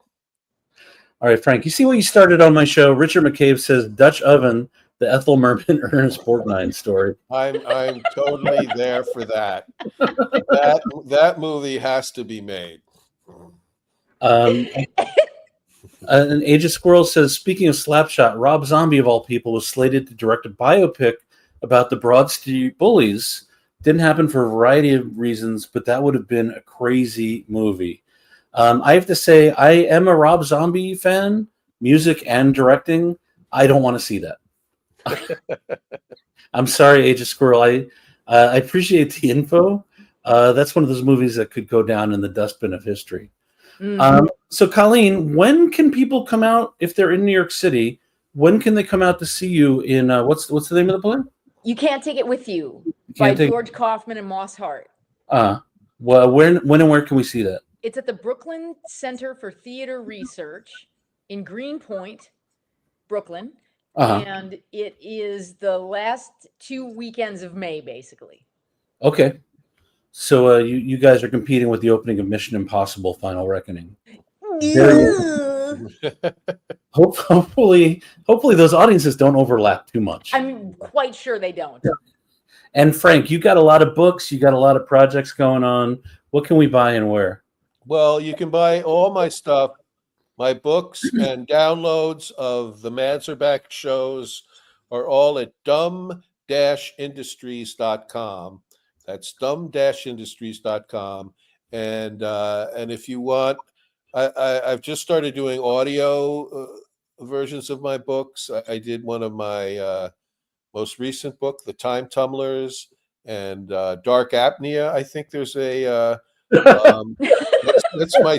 All right, Frank, you see what you started on my show? Richard McCabe says Dutch Oven, the Ethel Merman Ernest Borgnine story. I'm totally there for that. That movie has to be made. An Age of Squirrel says, speaking of Slapshot, Rob Zombie, of all people, was slated to direct a biopic about the Broad Street Bullies. Didn't happen for a variety of reasons, but that would have been a crazy movie. I have to say, I am a Rob Zombie fan, music and directing. I don't want to see that. I'm sorry, Age of Squirrel. I appreciate the info. That's one of those movies that could go down in the dustbin of history. So, Colleen, when can people come out if they're in New York City? When can they come out to see you in what's the name of the play? You Can't Take It With You by George Kaufman and Moss Hart. Well, when and where can we see that? It's at the Brooklyn Center for Theater Research in Greenpoint, Brooklyn. And it is the last 2 weekends of May, basically. Okay. So you guys are competing with the opening of Mission Impossible: Final Reckoning. Hopefully those audiences don't overlap too much. I'm quite sure they don't. Yeah. And Frank, you got a lot of books, you got a lot of projects going on. What can we buy and where? Well, you can buy all my stuff, my books and downloads of the Manzerback shows are all at dumb-industries.com. That's dumb-industries.com. And if you want, I've just started doing audio versions of my books. I did one of my most recent book, The Time Tumblers, and Dark Apnea. I think there's a that's my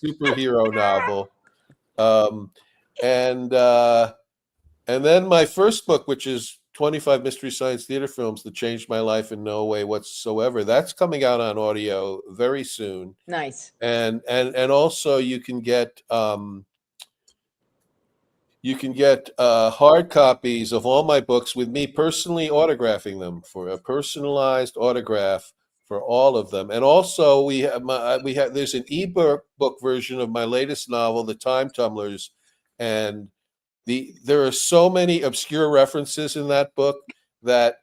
superhero novel. And then my first book, which is 25 Mystery Science Theater Films that changed my life in no way whatsoever. That's coming out on audio very soon. Nice. And also you can get hard copies of all my books with me personally autographing them for a personalized autograph for all of them. And also we have there's an ebook version of my latest novel, The Time Tumblers, and there are so many obscure references in that book that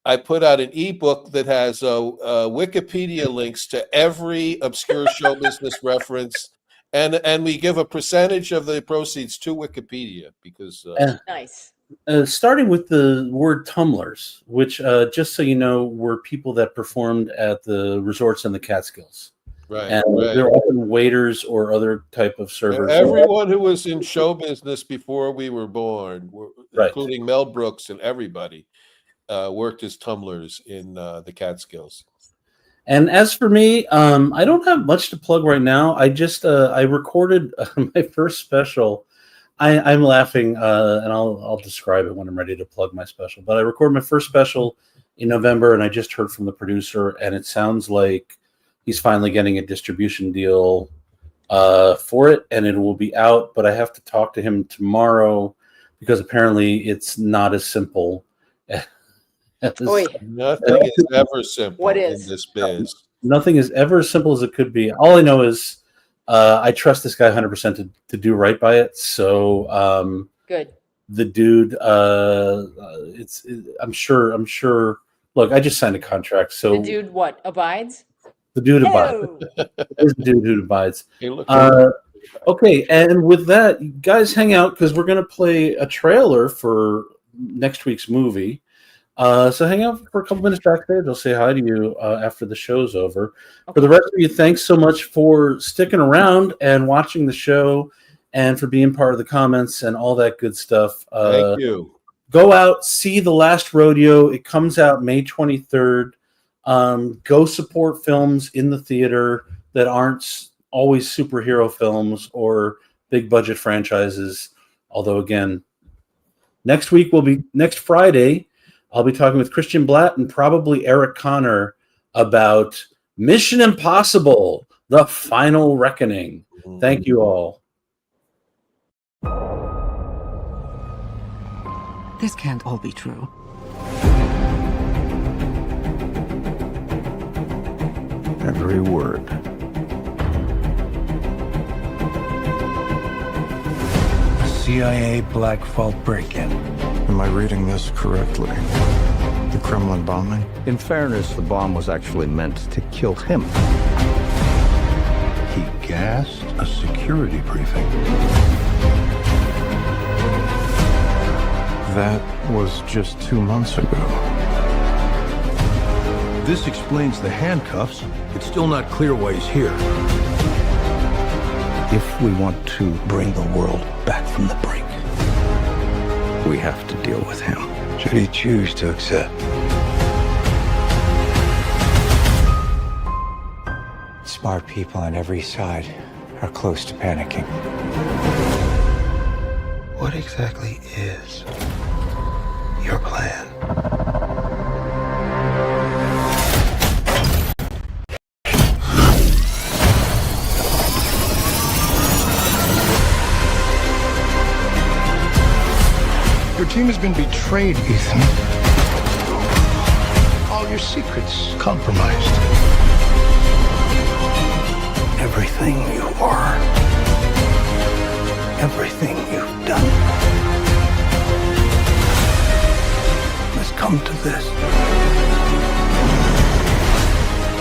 I put out an ebook that has Wikipedia links to every obscure show business reference, and we give a percentage of the proceeds to Wikipedia because nice. Starting with the word tumblers, which just so you know, were people that performed at the resorts in the Catskills. Right. And they're often waiters or other type of servers. Everyone who was in show business before we were born, including Mel Brooks and everybody, worked as tumblers in the Catskills. And as for me, I don't have much to plug right now. I just I recorded my first special. I'm laughing, and I'll describe it when I'm ready to plug my special. But I recorded my first special in November, and I just heard from the producer, and it sounds like he's finally getting a distribution deal for it, and it will be out. But I have to talk to him tomorrow because apparently it's not as simple. Nothing is ever simple in this biz. Nothing is ever as simple as it could be. All I know is I trust this guy 100% to do right by it. So good. The dude, I'm sure. Look, I just signed a contract. So the dude, what abides? The dude abides. It's the dude who abides. Okay, and with that, you guys hang out because we're going to play a trailer for next week's movie. So hang out for a couple minutes backstage. I'll say hi to you after the show's over. For the rest of you, thanks so much for sticking around and watching the show and for being part of the comments and all that good stuff. Thank you. Go out, see The Last Rodeo. It comes out May 23rd. Go support films in the theater that aren't always superhero films or big budget franchises. Although, again, next Friday, I'll be talking with Christian Blatt and probably Eric Connor about Mission Impossible: The Final Reckoning. Thank you all. This can't all be true. Every word. CIA Black Vault break-in. Am I reading this correctly? The Kremlin bombing? In fairness, the bomb was actually meant to kill him. He gassed a security briefing. That was just 2 months ago. This explains the handcuffs. It's still not clear why he's here. If we want to bring the world back from the brink, we have to deal with him. Should he choose to accept? Smart people on every side are close to panicking. What exactly is your plan? Your team has been betrayed, Ethan. All your secrets compromised. Everything you are, everything you've done, has come to this.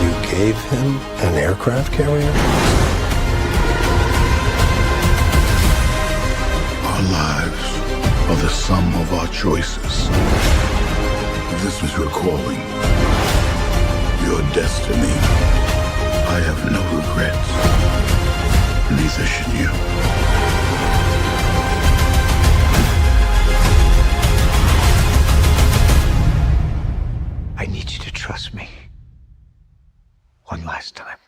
You gave him an aircraft carrier? Our lives are the sum of our choices. This is your calling, your destiny. I have no regrets. Neither should you. I need you to trust me one last time.